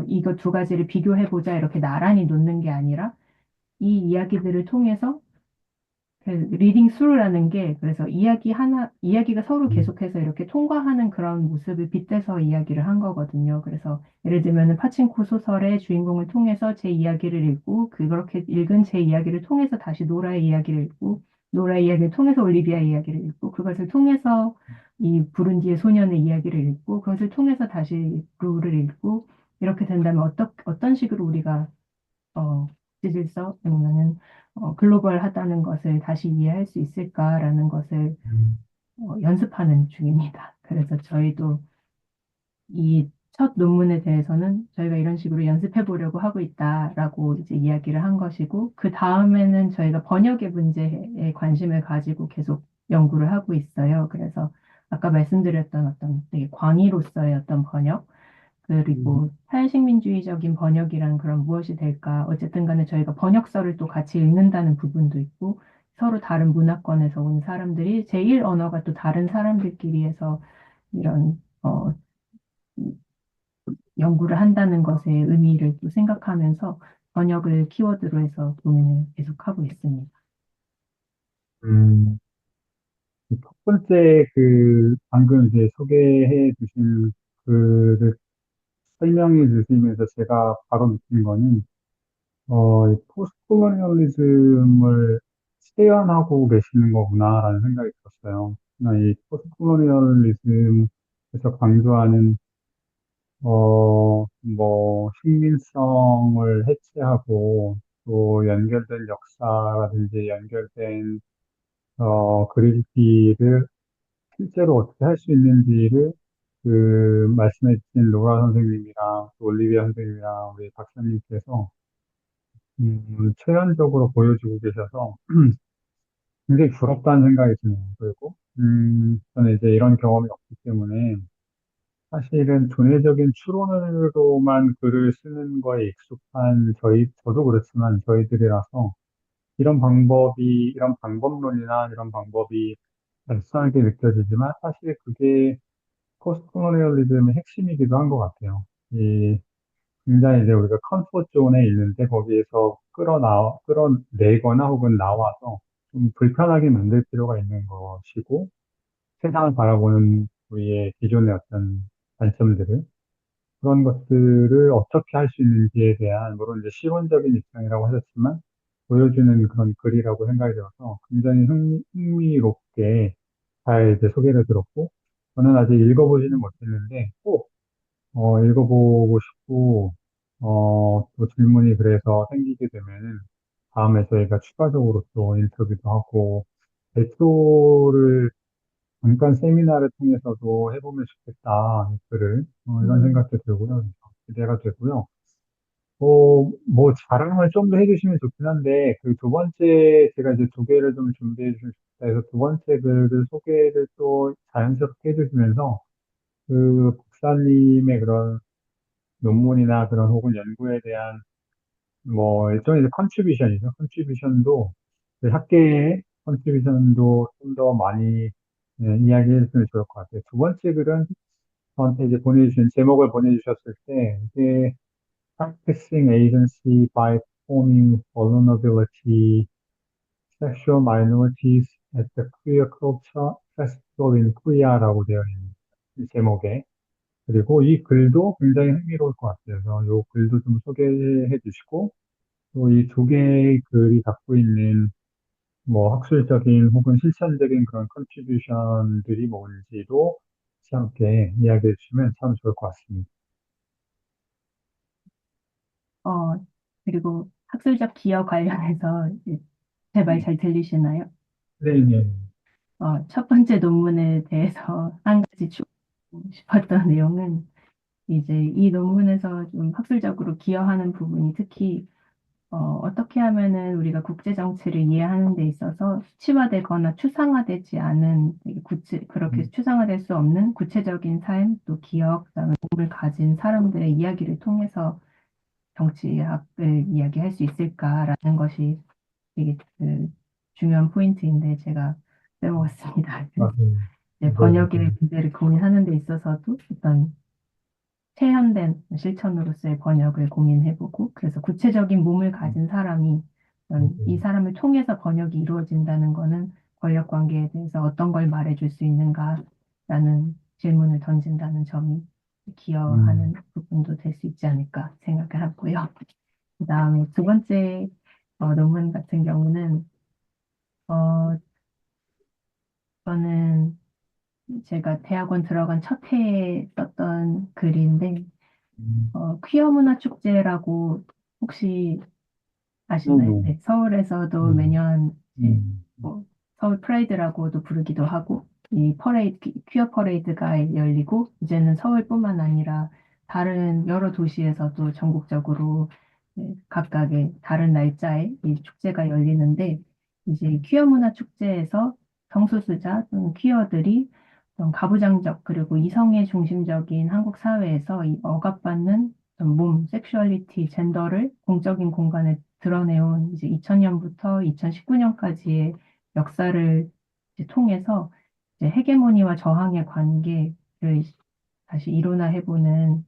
S2: 이거 두 가지를 비교해보자 이렇게 나란히 놓는 게 아니라 이 이야기들을 통해서 그 리딩 스루라는 게, 그래서 이야기가 서로
S1: 음,
S2: 계속해서 이렇게 통과하는 그런 모습을 빗대서 이야기를 한 거거든요. 그래서 예를 들면은 파친코 소설의 주인공을 통해서 제 이야기를 읽고, 그렇게 읽은 제 이야기를 통해서 다시 노라의 이야기를 읽고, 노라의 이야기를 통해서 올리비아의 이야기를 읽고, 그것을 통해서 이 부룬디의 소년의 이야기를 읽고, 그것을 통해서 다시 루를 읽고, 이렇게 된다면 어떤 식으로 우리가 질서 아니면은 글로벌하다는 것을 다시 이해할 수 있을까라는 것을
S1: 음,
S2: 연습하는 중입니다. 그래서 저희도 이 첫 논문에 대해서는 저희가 이런 식으로 연습해 보려고 하고 있다라고 이제 이야기를 한 것이고, 그 다음에는 저희가 번역의 문제에 관심을 가지고 계속 연구를 하고 있어요. 그래서 아까 말씀드렸던 어떤 되게 광의로서의 어떤 번역,
S1: 음,
S2: 그리고 사회식민주의적인 번역이란 그런 무엇이 될까? 어쨌든 간에 저희가 번역서를 또 같이 읽는다는 부분도 있고, 서로 다른 문화권에서 온 사람들이 제1 언어가 또 다른 사람들끼리 해서 이런 연구를 한다는 것의 의미를 또 생각하면서 번역을 키워드로 해서 고민을 계속하고 있습니다.
S1: 음. 첫 번째 방금 이제 소개해 주신 글을 설명해 주시면서 제가 바로 느낀 거는, 이 포스트콜로니얼리즘을 체현하고 계시는 거구나라는 생각이 들었어요. 이 포스트콜로니얼리즘에서 강조하는, 식민성을 해체하고, 또 연결된 역사라든지 연결된, 그리기를 실제로 어떻게 할 수 있는지를 말씀해 주신 로라 선생님이랑 또 올리비아 선생님이랑 우리 박사님께서 체면적으로 보여주고 계셔서 굉장히 부럽다는 생각이 드네요. 그리고 저는 이제 이런 경험이 없기 때문에 사실은 존재적인 추론으로만 글을 쓰는 거에 익숙한 저도 그렇지만 저희들이라서 이런 방법론이나 이런 방법이 발전하게 느껴지지만 사실 그게 포스트콜로니얼리즘의 핵심이기도 한 것 같아요. 굉장히 이제 우리가 컴포트 존에 있는데 거기에서 끌어내거나 혹은 나와서 좀 불편하게 만들 필요가 있는 것이고, 세상을 바라보는 우리의 기존의 어떤 관점들을, 그런 것들을 어떻게 할 수 있는지에 대한, 물론 이제 실론적인 입장이라고 하셨지만, 보여주는 그런 글이라고 생각이 들어서 굉장히 흥미롭게 잘 이제 소개를 들었고, 저는 아직 읽어보지는 못했는데, 꼭 읽어보고 싶고, 또 질문이 그래서 생기게 되면은 다음에 저희가 추가적으로 또 인터뷰도 하고, 발표를 잠깐 세미나를 통해서도 해보면 좋겠다, 이 글을. 이런
S2: 음,
S1: 생각도 들고요. 기대가 되고요. 자랑을 좀 더 해주시면 좋긴 한데, 그 두 번째, 제가 이제 두 개를 좀 준비해 주시면 좋겠다 해서 두 번째 글을 소개를 또 자연스럽게 해주시면서, 박사님의 그런 논문이나 그런 혹은 연구에 대한 일종의 이제 컨트리뷰션이죠. 컨트리뷰션도 학계의 컨트리뷰션도 좀 더 많이 이야기해 주시면 좋을 것 같아요. 두 번째 글은 저한테 이제 제목을 보내주셨을 때 이게 Practicing Agency by Forming Vulnerability Sexual Minorities at the Queer Culture Festival in Korea라고 되어 있는 이 제목에, 그리고 이 글도 굉장히 흥미로울 것 같아요. 그래서 이 글도 좀 소개해 주시고, 또 이 두 개의 글이 갖고 있는 학술적인 혹은 실천적인 그런 컨트리뷰션들이 뭔지도 같이 함께 이야기해 주시면 참 좋을 것 같습니다.
S2: 어, 그리고 학술적 기여 관련해서 제 말 잘 들리시나요?
S1: 네, 네.
S2: 첫 번째 논문에 대해서 한 가지 주고 싶었던 내용은 이제 이 논문에서 좀 학술적으로 기여하는 부분이 특히 어떻게 하면은 우리가 국제 정치를 이해하는 데 있어서 수치화되거나 추상화되지 않은 되게 그렇게
S1: 음,
S2: 추상화될 수 없는 구체적인 삶, 또 기억, 그다음에 몸을 가진 사람들의 이야기를 통해서 정치학을 이야기할 수 있을까라는 것이 되게 중요한 포인트인데 제가 빼먹었습니다.
S1: 맞아요.
S2: 이제
S1: 네, 맞아요.
S2: 번역의 문제를 고민하는 데 있어서도 어떤 체현된 실천으로서의 번역을 고민해보고, 그래서 구체적인 몸을 가진 사람이 이
S1: 음,
S2: 사람을 통해서 번역이 이루어진다는 것은 권력 관계에 대해서 어떤 걸 말해줄 수 있는가라는 질문을 던진다는 점이 기여하는
S1: 음,
S2: 부분도 될 수 있지 않을까 생각을 하고요. 그 다음에 두 번째 논문 같은 경우는 어, 저는 제가 대학원 들어간 첫 해에 썼던 글인데
S1: 음,
S2: 퀴어 문화 축제라고 혹시 아시나요?
S1: 네네.
S2: 네, 서울에서도
S1: 음,
S2: 매년 이제
S1: 음,
S2: 뭐 서울 프라이드라고도 부르기도 하고 이 퍼레이드, 퀴어 퍼레이드가 열리고 이제는 서울뿐만 아니라 다른 여러 도시에서도 전국적으로 각각의 다른 날짜에 이 축제가 열리는데 이제 퀴어 문화 축제에서 성소수자 또는 퀴어들이 어떤 가부장적 그리고 이성애 중심적인 한국 사회에서 이 억압받는 어떤 몸, 섹슈얼리티, 젠더를 공적인 공간에 드러내온 이제 2000년부터 2019년까지의 역사를 이제 통해서 이제 헤게모니와 저항의 관계를 다시 이론화해보는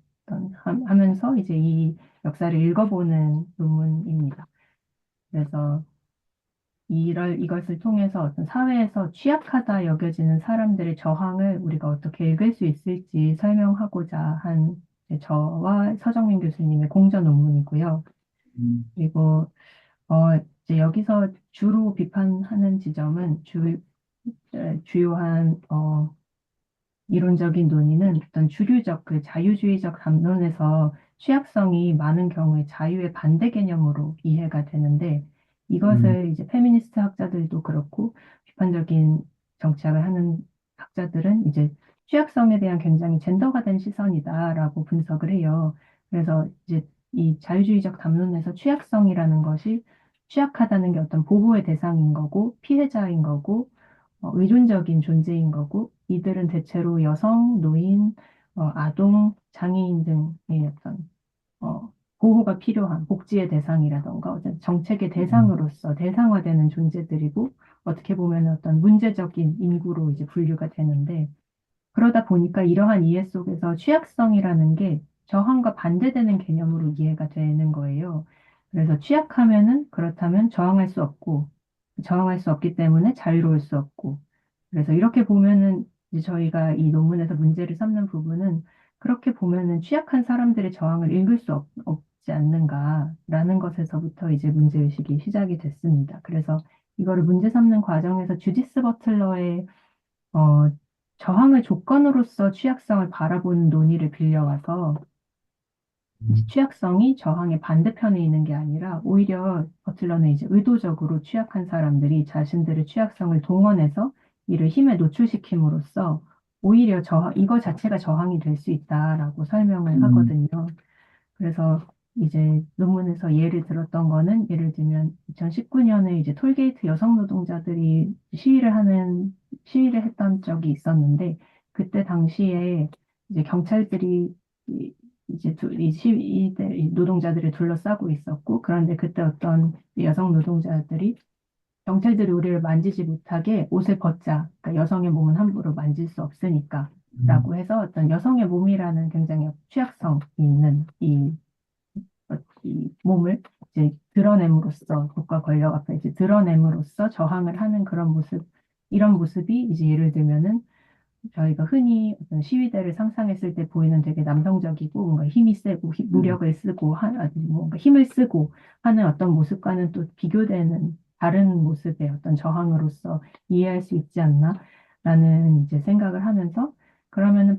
S2: 하면서 이제 이 역사를 읽어보는 논문입니다. 그래서 이것을 통해서 어떤 사회에서 취약하다 여겨지는 사람들의 저항을 우리가 어떻게 읽을 수 있을지 설명하고자 한 이제 저와 서정민 교수님의 공전 논문이고요.
S1: 음,
S2: 그리고 이제 여기서 주로 비판하는 지점은 주요한 이론적인 논의는 어떤 주류적 그 자유주의적 담론에서 취약성이 많은 경우에 자유의 반대 개념으로 이해가 되는데
S1: 음,
S2: 이것을 이제 페미니스트 학자들도 그렇고 비판적인 정치학을 하는 학자들은 이제 취약성에 대한 굉장히 젠더가 된 시선이다라고 분석을 해요. 그래서 이제 이 자유주의적 담론에서 취약성이라는 것이 취약하다는 게 어떤 보호의 대상인 거고 피해자인 거고 의존적인 존재인 거고 이들은 대체로 여성, 노인, 아동, 장애인 등의 어떤 보호가 필요한 복지의 대상이라던가 어떤 정책의
S1: 음,
S2: 대상으로서 대상화되는 존재들이고 어떻게 보면 어떤 문제적인 인구로 이제 분류가 되는데 그러다 보니까 이러한 이해 속에서 취약성이라는 게 저항과 반대되는 개념으로 이해가 되는 거예요. 그래서 취약하면은 그렇다면 저항할 수 없고, 저항할 수 없기 때문에 자유로울 수 없고, 그래서 이렇게 보면은 이제 저희가 이 논문에서 문제를 삼는 부분은 그렇게 보면은 취약한 사람들의 저항을 읽을 수 없지 않는가라는 것에서부터 이제 문제의식이 시작이 됐습니다. 그래서 이거를 문제 삼는 과정에서 주디스 버틀러의 어, 저항을 조건으로서 취약성을 바라보는 논의를 빌려와서
S1: 음,
S2: 취약성이 저항의 반대편에 있는 게 아니라 오히려 버틀러는 이제 의도적으로 취약한 사람들이 자신들의 취약성을 동원해서 이를 힘에 노출시킴으로써 오히려 이거 자체가 저항이 될 수 있다라고 설명을
S1: 음,
S2: 하거든요. 그래서 이제 논문에서 예를 들었던 거는 예를 들면 2019년에 이제 톨게이트 여성 노동자들이 시위를 했던 적이 있었는데 그때 당시에 이제 경찰들이 이 시위대 이 노동자들을 둘러싸고 있었고 그런데 그때 어떤 여성 노동자들이 경찰들이 우리를 만지지 못하게 옷을 벗자. 그러니까 여성의 몸은 함부로 만질 수 없으니까.
S1: 음,
S2: 라고 해서 어떤 여성의 몸이라는 굉장히 취약성이 있는 이 몸을 이제 드러냄으로써 국가 권력 앞에 이제 드러냄으로써 저항을 하는 그런 모습, 이런 모습이 이제 예를 들면은 저희가 흔히 어떤 시위대를 상상했을 때 보이는 되게 남성적이고 뭔가 힘이 세고
S1: 음,
S2: 무력을 쓰고 아니 뭔가 힘을 쓰고 하는 어떤 모습과는 또 비교되는 다른 모습의 어떤 저항으로서 이해할 수 있지 않나라는 이제 생각을 하면서 그러면은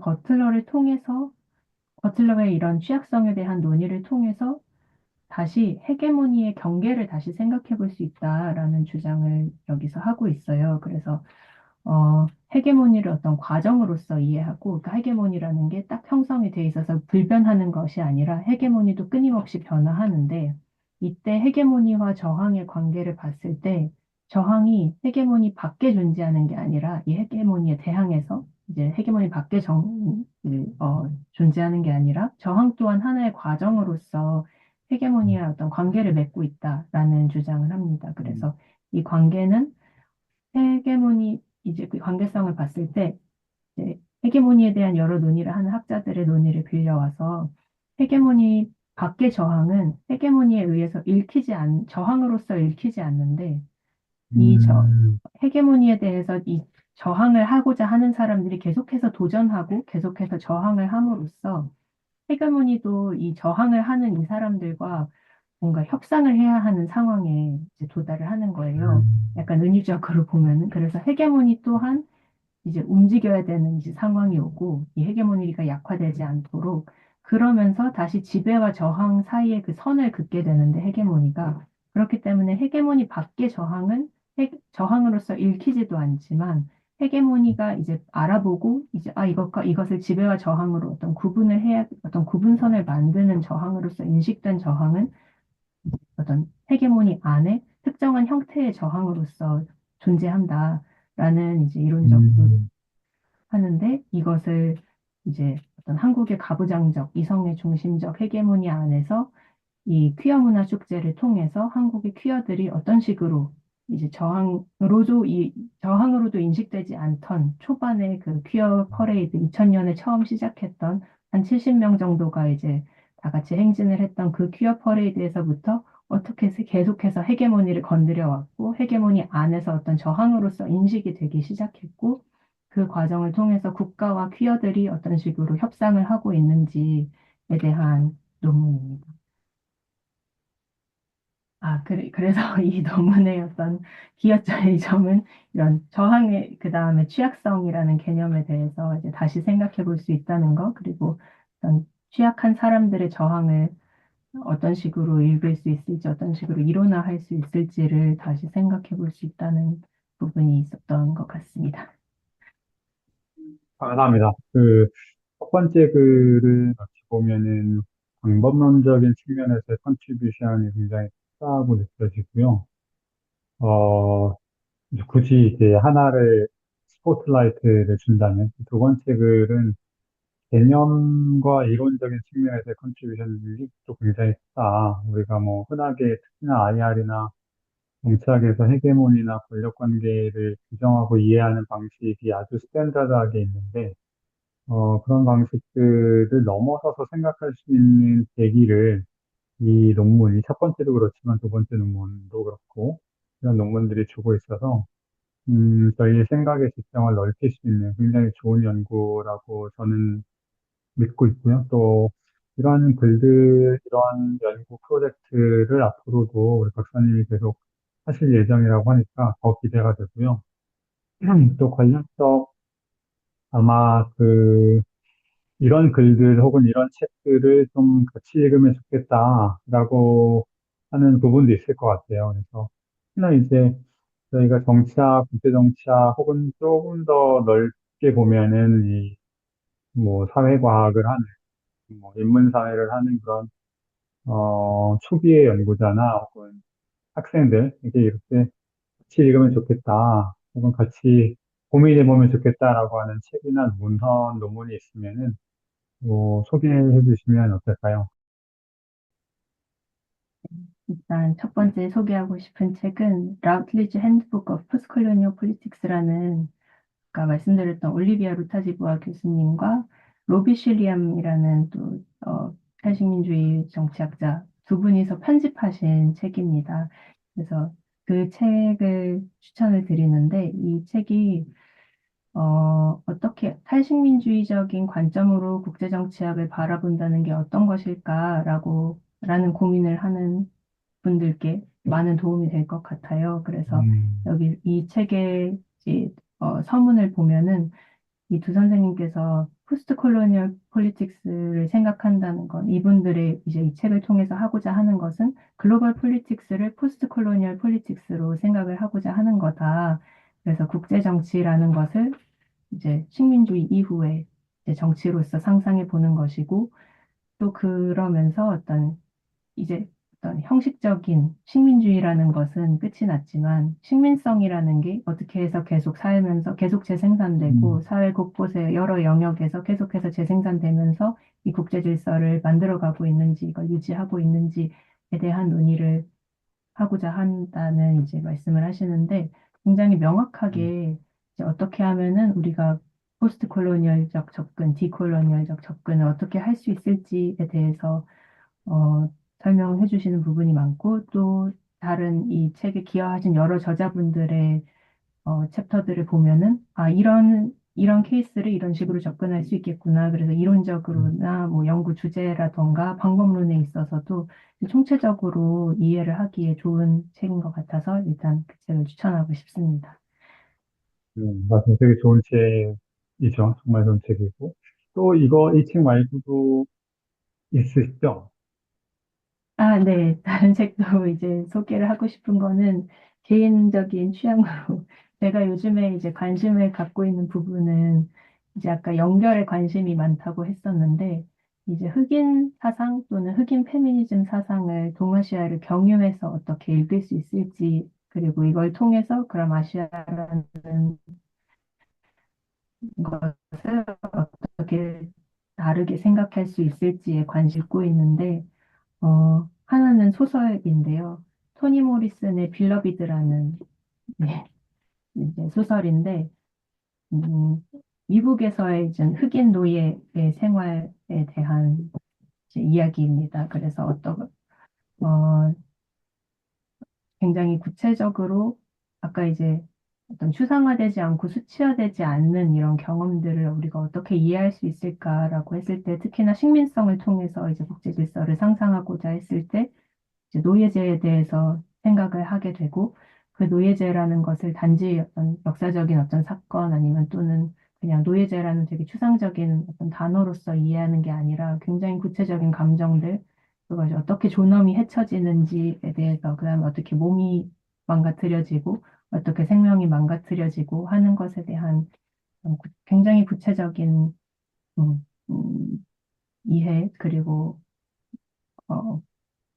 S2: 버틀러의 이런 취약성에 대한 논의를 통해서 다시 헤게모니의 경계를 다시 생각해 볼 수 있다라는 주장을 여기서 하고 있어요. 그래서 헤게모니를 어떤 과정으로서 이해하고 그 헤게모니라는 게 딱 형성이 돼 있어서 불변하는 것이 아니라 헤게모니도 끊임없이 변화하는데 이때 헤게모니와 저항의 관계를 봤을 때 저항이 헤게모니 밖에 존재하는 게 아니라 이 헤게모니에 대항해서 이제 헤게모니 밖에 존재하는 게 아니라 저항 또한 하나의 과정으로서 헤게모니와 어떤 관계를 맺고 있다라는 주장을 합니다.
S1: 음,
S2: 그래서 이 관계는 헤게모니 이제 그 관계성을 봤을 때 이제 헤게모니에 대한 여러 논의를 하는 학자들의 논의를 빌려와서 헤게모니 밖의 저항은 헤게모니에 의해서 저항으로서 읽히지 않는데 이
S1: 음,
S2: 헤게모니에 대해서 이 저항을 하고자 하는 사람들이 계속해서 도전하고 계속해서 저항을 함으로써 헤게모니도 이 저항을 하는 이 사람들과 뭔가 협상을 해야 하는 상황에 이제 도달을 하는 거예요. 약간 은유적으로 보면은. 그래서 헤게모니 또한 이제 움직여야 되는 이제 상황이 오고 이 헤게모니가 약화되지 않도록 그러면서 다시 지배와 저항 사이에 그 선을 긋게 되는데 헤게모니가 그렇기 때문에 헤게모니 밖의 저항은 저항으로서 읽히지도 않지만 헤게모니가 이제 알아보고 이제 이것과 이것을 지배와 저항으로 어떤 구분을 해야 어떤 구분선을 만드는 저항으로서 인식된 저항은 어떤 헤게모니 안에 특정한 형태의 저항으로서 존재한다라는 이제 이론적으로
S1: 음,
S2: 하는데 이것을 이제 어떤 한국의 가부장적 이성의 중심적 헤게모니 안에서 이 퀴어 문화 축제를 통해서 한국의 퀴어들이 어떤 식으로 이제 저항으로도 인식되지 않던 초반에 그 퀴어 퍼레이드 2000년에 처음 시작했던 한 70명 정도가 이제 다 같이 행진을 했던 그 퀴어 퍼레이드에서부터 어떻게 계속해서 헤게모니를 건드려 왔고 헤게모니 안에서 어떤 저항으로서 인식이 되기 시작했고 그 과정을 통해서 국가와 퀴어들이 어떤 식으로 협상을 하고 있는지에 대한 논문입니다. 그래서 이 논문의 어떤 기여점의 점은 이런 저항의, 그 다음에 취약성이라는 개념에 대해서 이제 다시 생각해 볼 수 있다는 거, 그리고 어떤 취약한 사람들의 저항을 어떤 식으로 읽을 수 있을지, 어떤 식으로 이론화할 수 있을지를 다시 생각해 볼 수 있다는 부분이 있었던 것 같습니다.
S1: 감사합니다. 그, 첫 번째 글을 같이 보면은 방법론적인 측면에서의 컨트리뷰션이 굉장히 크다고 느껴지고요. 어, 이제 굳이 이제 하나를 스포트라이트를 준다면 두 번째 글은 개념과 이론적인 측면에서의 컨트리뷰션이 또 굉장히 크다. 우리가 뭐 흔하게 특히나 IR이나 정치학에서 헤게모니나 권력 관계를 규정하고 이해하는 방식이 아주 스탠다드하게 있는데 그런 방식들을 넘어서서 생각할 수 있는 계기를 이 논문이 첫 번째도 그렇지만 두 번째 논문도 그렇고 이런 논문들이 주고 있어서 저희의 생각의 지평을 넓힐 수 있는 굉장히 좋은 연구라고 저는 믿고 있고요. 또 이런 글들, 이런 연구 프로젝트를 앞으로도 우리 박사님이 계속 하실 예정이라고 하니까 더 기대가 되고요. 또 관련성 아마 이런 글들 혹은 이런 책들을 좀 같이 읽으면 좋겠다라고 하는 부분도 있을 것 같아요. 그래서 특히나 이제 저희가 정치학, 국제정치학 혹은 조금 더 넓게 보면은 이 뭐 사회과학을 하는 뭐 인문사회를 하는 그런 초기의 연구자나 혹은 학생들 이게 이렇게 같이 읽으면 좋겠다 혹은 같이 고민해보면 좋겠다라고 하는 책이나 문헌 논문이 있으면은 뭐 소개해 주시면 어떨까요?
S2: 일단 첫 번째 소개하고 싶은 책은 라우틀리지 핸드북 오브 포스트콜로니얼 폴리틱스라는 아까 말씀드렸던 올리비아 루타지부아 교수님과 로비 쉴리암이라는 또 탈식민주의 정치학자 두 분이서 편집하신 책입니다. 그래서 그 책을 추천을 드리는데 이 책이 어떻게 탈식민주의적인 관점으로 국제정치학을 바라본다는 게 어떤 라는 고민을 하는 분들께 많은 도움이 될 것 같아요. 그래서
S1: 음,
S2: 여기 이 책의 이제, 서문을 보면은 이 두 선생님께서 포스트 콜로니얼 폴리틱스를 생각한다는 건 이분들의 이제 이 책을 통해서 하고자 하는 것은 글로벌 폴리틱스를 포스트 콜로니얼 폴리틱스로 생각을 하고자 하는 거다. 그래서 국제 정치라는 것을 이제 식민주의 이후에 이제 정치로서 상상해 보는 것이고 또 그러면서 이제 어떤 형식적인 식민주의라는 것은 끝이 났지만 식민성이라는 게 어떻게 해서 계속 살면서 계속 재생산되고
S1: 음,
S2: 사회 곳곳의 여러 영역에서 계속해서 재생산되면서 이 국제 질서를 만들어가고 있는지 이걸 유지하고 있는지에 대한 논의를 하고자 한다는 이제 말씀을 하시는데 굉장히
S1: 음,
S2: 명확하게 이제 어떻게 하면은 우리가 포스트 콜로니얼적 접근, 디콜로니얼적 접근을 어떻게 할 수 있을지에 대해서 어, 설명해 주시는 부분이 많고 또 다른 이 책에 기여하신 여러 저자분들의 챕터들을 보면은 이런 케이스를 이런 식으로 접근할 수 있겠구나. 그래서
S1: 음,
S2: 이론적으로나 뭐 연구 주제라던가 방법론에 있어서도 총체적으로 이해를 하기에 좋은 책인 것 같아서 일단 그 책을 추천하고 싶습니다.
S1: 맞아요. 되게 좋은 책이죠. 정말 좋은 책이고. 또 이 책 말고도 있으시죠?
S2: 아, 네. 다른 책도 이제 소개를 하고 싶은 거는 개인적인 취향으로 제가 요즘에 이제 관심을 갖고 있는 부분은 이제 아까 연결에 관심이 많다고 했었는데 이제 흑인 사상 또는 흑인 페미니즘 사상을 동아시아를 경유해서 어떻게 읽을 수 있을지 그리고 이걸 통해서 그럼 아시아라는 것을 어떻게 다르게 생각할 수 있을지에 관심 있고 있는데 하나는 소설인데요. 토니 모리슨의 빌러비드라는 네, 이제 소설인데, 음, 미국에서의 이제 흑인 노예의 생활에 대한 이제 이야기입니다. 그래서 어, 굉장히 구체적으로 아까 이제 어떤 추상화되지 않고 수치화되지 않는 이런 경험들을 우리가 어떻게 이해할 수 있을까라고 했을 때, 특히나 식민성을 통해서 이제 국제 질서를 상상하고자 했을 때, 이제 노예제에 대해서 생각을 하게 되고 그 노예제라는 것을 단지 어떤 역사적인 어떤 사건 아니면 또는 그냥 노예제라는 되게 추상적인 어떤 단어로서 이해하는 게 아니라 굉장히 구체적인 감정들 그것이 어떻게 존엄이 헤쳐지는지에 대해서 그다음에 어떻게 몸이 망가뜨려지고 어떻게 생명이 망가뜨려지고 하는 것에 대한 굉장히 구체적인 음, 음, 이해 그리고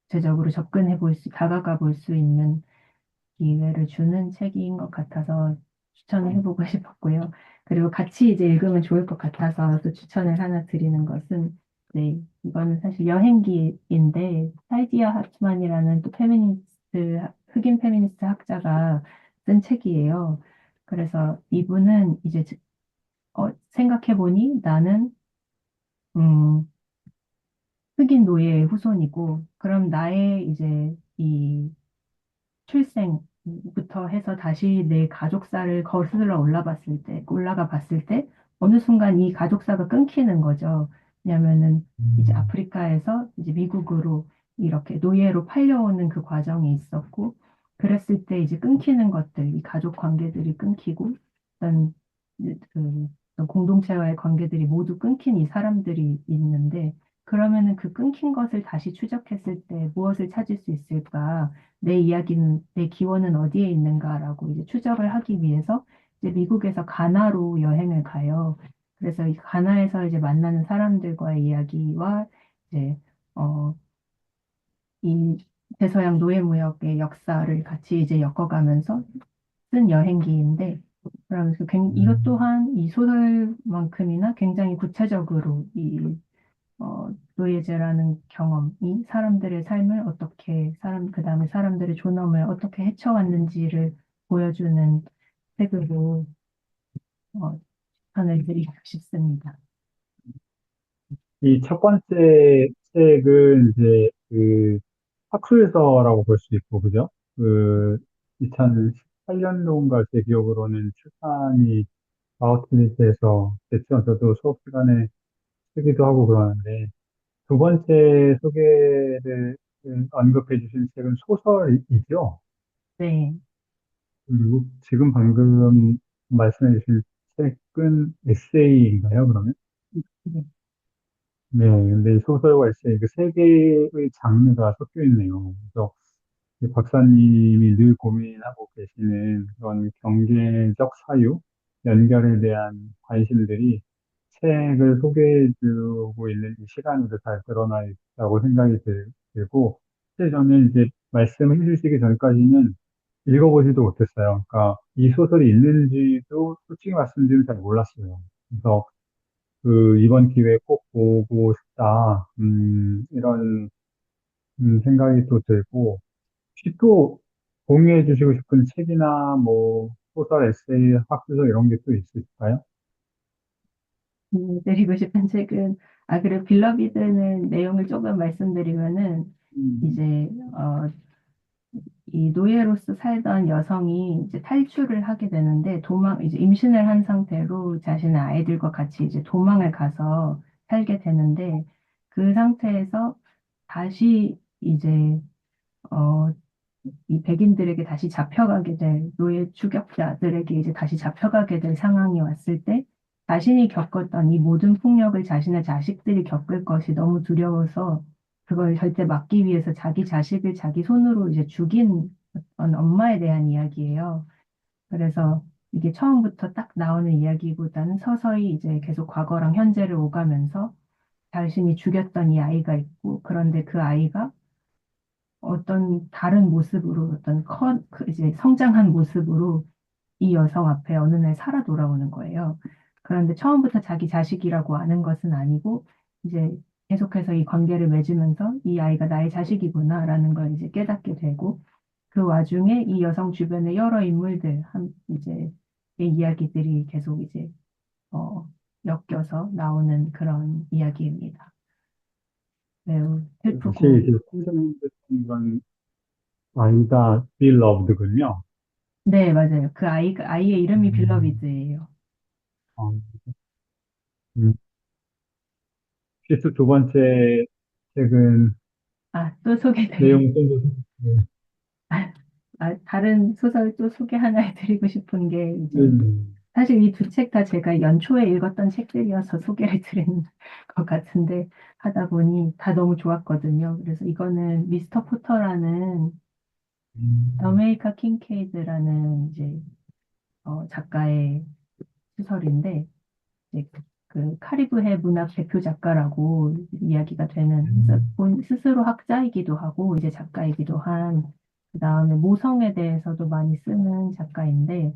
S2: 구체적으로 다가가 볼 수 있는 기회를 주는 책인 것 같아서 추천을 해보고 싶었고요. 그리고 같이 이제 읽으면 좋을 것 같아서 또 추천을 하나 드리는 것은, 네, 이거는 사실 여행기인데, 사이디아 하트만이라는 또 흑인 페미니스트 학자가 쓴 책이에요. 그래서 이분은 이제 생각해보니 나는, 음, 흑인 노예의 후손이고, 그럼 나의 이제 이 출생부터 해서 다시 내 가족사를 거슬러 올라가 봤을 때, 어느 순간 이 가족사가 끊기는 거죠. 왜냐면은 이제
S1: 음,
S2: 아프리카에서 이제 미국으로 이렇게 노예로 팔려오는 그 과정이 있었고, 그랬을 때 이제 끊기는 것들, 이 가족 관계들이 끊기고, 어떤 어떤 공동체와의 관계들이 모두 끊긴 이 사람들이 있는데, 그러면은 그 끊긴 것을 다시 추적했을 때 무엇을 찾을 수 있을까? 내 기원은 어디에 있는가라고 이제 추적을 하기 위해서 이제 미국에서 가나로 여행을 가요. 그래서 이 가나에서 이제 만나는 사람들과의 이야기와 이제 어, 이 대서양 노예무역의 역사를 같이 이제 엮어가면서 쓴 여행기인데, 그러면서 이것
S1: 음.
S2: 또한 이 소설만큼이나 굉장히 구체적으로 노예제라는 경험이 사람들의 삶을 그다음에 사람들의 존엄을 어떻게 헤쳐왔는지를 보여주는 책으로 추천을 드리고 싶습니다.
S1: 이 첫 번째 책은 이제 그 학술서라고 볼 수 있고, 그죠? 그 2018년도인가 제 기억으로는 출판이 아웃리트에서 됐죠. 저도 수업 시간에 쓰기도 하고 그러는데, 두 번째 소개를 언급해 주신 책은 소설이죠.
S2: 네.
S1: 그리고 지금 방금 말씀해 주신 책은 에세이인가요, 그러면?
S2: 네.
S1: 네, 근데 이 소설과 에세이 그 세 개의 장르가 섞여 있네요. 그래서 이 박사님이 늘 고민하고 계시는 그런 경제적 사유, 연결에 대한 관심들이 책을 소개해주고 있는 이 시간으로 잘 드러나 있다고 생각이 들고, 사실 저는 이제 말씀해 주시기 전까지는 읽어보지도 못했어요. 그러니까 이 소설이 있는지도 솔직히 말씀드리면 잘 몰랐어요. 그래서 그 이번 기회에 꼭 보고 싶다, 이런 생각이 또 들고, 혹시 또 공유해 주시고 싶은 책이나 뭐 소설, 에세이, 학술서 이런 게 또 있을까요?
S2: 드리고 싶은 책은, 그리고 빌러비드는 내용을 조금 말씀드리면은,
S1: 음,
S2: 이제, 이 노예로서 살던 여성이 이제 탈출을 하게 되는데 이제 임신을 한 상태로 자신의 아이들과 같이 이제 도망을 가서 살게 되는데 그 상태에서 다시 이제 어, 이 백인들에게 다시 잡혀가게 될 노예 추격자들에게 이제 다시 잡혀가게 될 상황이 왔을 때 자신이 겪었던 이 모든 폭력을 자신의 자식들이 겪을 것이 너무 두려워서 그걸 절대 막기 위해서 자기 자식을 자기 손으로 이제 죽인 어떤 엄마에 대한 이야기예요. 그래서 이게 처음부터 딱 나오는 이야기보다는 서서히 이제 계속 과거랑 현재를 오가면서 자신이 죽였던 이 아이가 있고, 그런데 그 아이가 어떤 다른 모습으로, 이제 성장한 모습으로 이 여성 앞에 어느 날 살아 돌아오는 거예요. 그런데 처음부터 자기 자식이라고 아는 것은 아니고, 이제 계속해서 이 관계를 맺으면서 이 아이가 나의 자식이구나라는 걸 이제 깨닫게 되고, 그 와중에 이 여성 주변의 여러 인물들, 이제, 의 이야기들이 계속 이제, 어, 엮여서 나오는 그런 이야기입니다. 매우
S1: 사실
S2: 슬프고,
S1: 이제 생각했던 건 아이가 빌러브드군요.
S2: 네, 맞아요. 아이의 이름이
S1: 음,
S2: 빌러비드예요.
S1: 어, 음. 실수 두 번째 책은
S2: 아, 또
S1: 내용
S2: 소개드릴,
S1: 좀더
S2: 다른 소설 또 소개 하나 해드리고 싶은 게 이제
S1: 음,
S2: 사실 이 두 책 다 제가 연초에 읽었던 책들이어서 소개를 드리는 것 같은데 하다 보니 다 너무 좋았거든요. 그래서 이거는 미스터 포터라는
S1: 음,
S2: 더메이카 kincaid라는 이제 작가의 소설인데 이제 그 카리브해 문학 대표 작가라고 이야기가 되는
S1: 음,
S2: 스스로 학자이기도 하고 이제 작가이기도 한 그다음에 모성에 대해서도 많이 쓰는 작가인데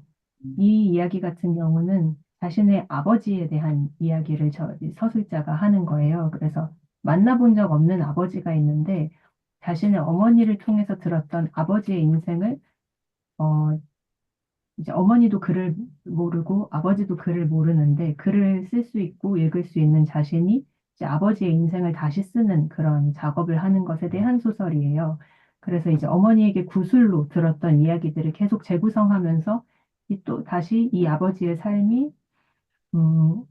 S2: 이 이야기 같은 경우는 자신의 아버지에 대한 이야기를 이 서술자가 하는 거예요. 그래서 만나본 적 없는 아버지가 있는데 자신의 어머니를 통해서 들었던 아버지의 인생을 어, 이제 어머니도 글을 모르고 아버지도 글을 모르는데 글을 쓸 수 있고 읽을 수 있는 자신이 이제 아버지의 인생을 다시 쓰는 그런 작업을 하는 것에 대한 소설이에요. 그래서 이제 어머니에게 구술로 들었던 이야기들을 계속 재구성하면서 또 다시 이 아버지의 삶이 음,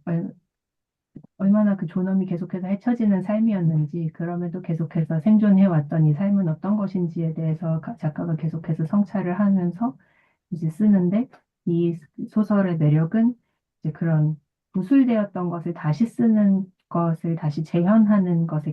S2: 얼마나 그 존엄이 계속해서 헤쳐지는 삶이었는지, 그럼에도 계속해서 생존해왔던 이 삶은 어떤 것인지에 대해서 작가가 계속해서 성찰을 하면서 이제 쓰는데, 이 소설의 매력은 이제 그런 구술되었던 것을 다시 쓰는 것을 다시 재현하는 것에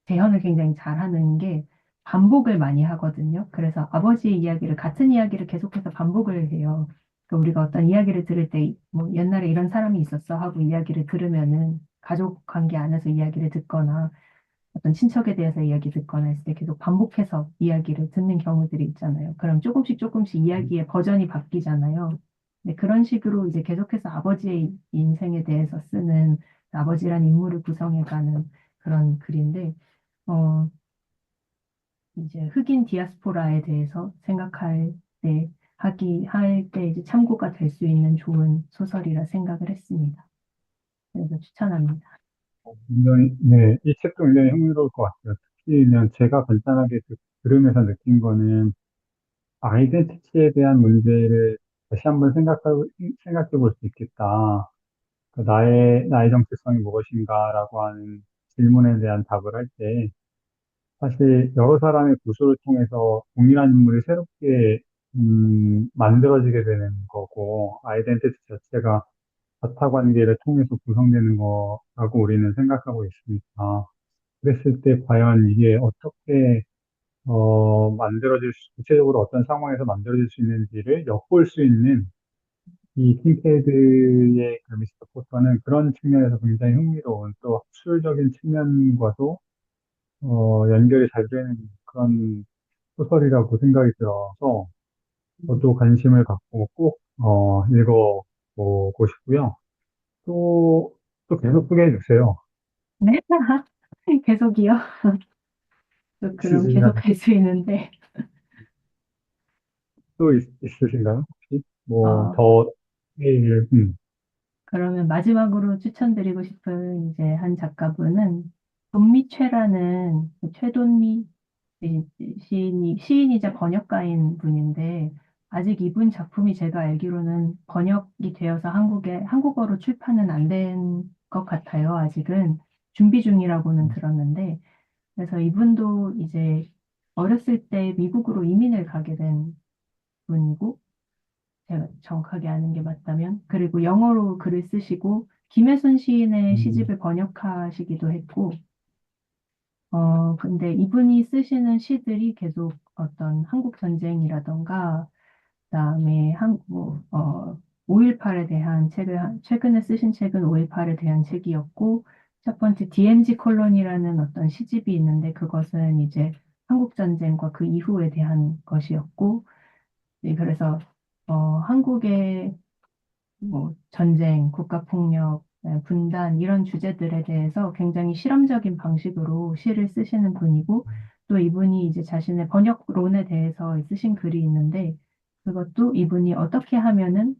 S2: 재현을 굉장히 잘하는 게 반복을 많이 하거든요. 그래서 아버지의 이야기를, 같은 이야기를 계속해서 반복을 해요. 그러니까 우리가 어떤 이야기를 들을 때, 뭐, 옛날에 이런 사람이 있었어 하고 이야기를 들으면은 가족 관계 안에서 이야기를 듣거나 어떤 친척에 대해서 이야기 듣거나 했을 때 계속 반복해서 이야기를 듣는 경우들이 있잖아요. 그럼 조금씩 조금씩 이야기의 버전이 바뀌잖아요. 네, 그런 식으로 이제 계속해서 아버지의 인생에 대해서 쓰는 아버지란 인물을 구성해가는 그런 글인데, 어, 이제 흑인 디아스포라에 대해서 생각할 때, 할 때 이제 참고가 될 수 있는 좋은 소설이라 생각을 했습니다. 그래서 추천합니다.
S1: 굉장히, 네, 이 책도 굉장히 흥미로울 것 같아요. 특히 그냥 제가 간단하게 들으면서 느낀 거는 아이덴티티에 대한 문제를 다시 한번 생각해 볼 수 있겠다. 그 나의 정체성이 무엇인가라고 하는 질문에 대한 답을 할 때, 사실 여러 사람의 구술을 통해서 동일한 인물이 새롭게, 만들어지게 되는 거고, 아이덴티티 자체가 바타 관계를 통해서 구성되는 거라고 우리는 생각하고 있으니까, 그랬을 때 과연 이게 어떻게 구체적으로 어떤 상황에서 만들어질 수 있는지를 엿볼 수 있는 이 킹테드의 그 미스터 포터는 그런 측면에서 굉장히 흥미로운 또 학술적인 측면과도 연결이 잘 되는 그런 소설이라고 생각이 들어서 저도 관심을 갖고 꼭 읽어보고 싶고요. 또 계속 소개해 주세요.
S2: 네? 계속이요? 그럼 계속
S1: 있으신가요?
S2: 할 수 있는데,
S1: 또 있으신가요? 혹시? 뭐,
S2: 어,
S1: 더,
S2: 그러면 마지막으로 추천드리고 싶은 이제 한 작가분은 돈미최라는 그 최돈미 시인이자 번역가인 분인데 아직 이분 작품이 제가 알기로는 번역이 되어서 한국어로 출판은 안 된 것 같아요. 아직은 준비 중이라고는 들었는데 그래서 이분도 이제 어렸을 때 미국으로 이민을 가게 된 분이고 제가 정확하게 아는 게 맞다면 그리고 영어로 글을 쓰시고 김혜순 시인의
S1: 음,
S2: 시집을 번역하시기도 했고 근데 이분이 쓰시는 시들이 계속 어떤 한국 전쟁이라던가, 그다음에 5.18에 대한 최근에 쓰신 책은 5.18에 대한 책이었고, 첫 번째 DMZ 콜론이라는 어떤 시집이 있는데, 그것은 이제 한국 전쟁과 그 이후에 대한 것이었고, 네, 그래서, 한국의 전쟁, 국가폭력, 분단, 이런 주제들에 대해서 굉장히 실험적인 방식으로 시를 쓰시는 분이고, 또 이분이 이제 자신의 번역론에 대해서 쓰신 글이 있는데, 그것도 이분이 어떻게 하면은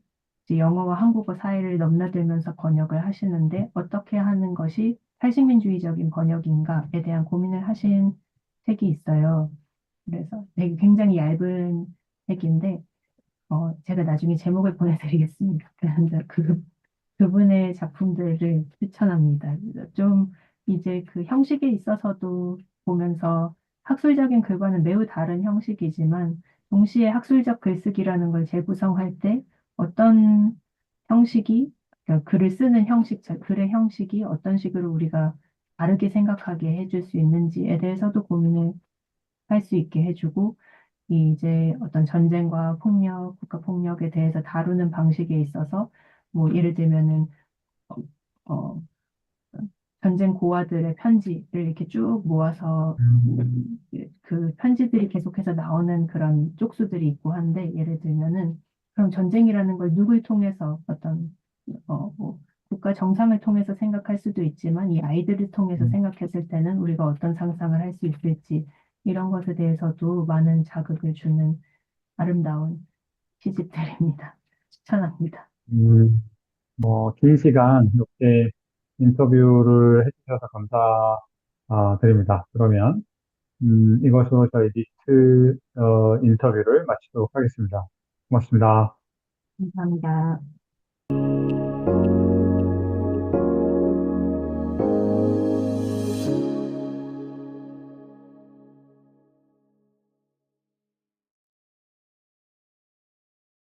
S2: 이제 영어와 한국어 사이를 넘나들면서 번역을 하시는데, 어떻게 하는 것이 탈식민주의적인 번역인가에 대한 고민을 하신 책이 있어요. 그래서 되게 굉장히 얇은 책인데, 제가 나중에 제목을 보내드리겠습니다. 그런데 그분의 작품들을 추천합니다. 그래서 좀 이제 그 형식에 있어서도 보면서 학술적인 글과는 매우 다른 형식이지만 동시에 학술적 글쓰기라는 걸 재구성할 때 어떤 형식이, 그러니까 글을 쓰는 형식, 글의 형식이 어떤 식으로 우리가 다르게 생각하게 해줄 수 있는지에 대해서도 고민을 할 수 있게 해주고, 이제 어떤 전쟁과 폭력, 국가 폭력에 대해서 다루는 방식에 있어서 뭐 예를 들면은 어, 어, 전쟁 고아들의 편지를 이렇게 쭉 모아서 그 편지들이 계속해서 나오는 그런 쪽수들이 있고 한데, 예를 들면은 그럼 전쟁이라는 걸 누굴 통해서 어떤 뭐 국가 정상을 통해서 생각할 수도 있지만 이 아이들을 통해서 생각했을 때는 우리가 어떤 상상을 할 수 있을지, 이런 것에 대해서도 많은 자극을 주는 아름다운 시집들입니다. 추천합니다.
S1: 음, 긴 시간 이렇게 인터뷰를 해주셔서 감사드립니다. 그러면, 이것으로 저희 리스트, 인터뷰를 마치도록 하겠습니다. 고맙습니다.
S2: 감사합니다.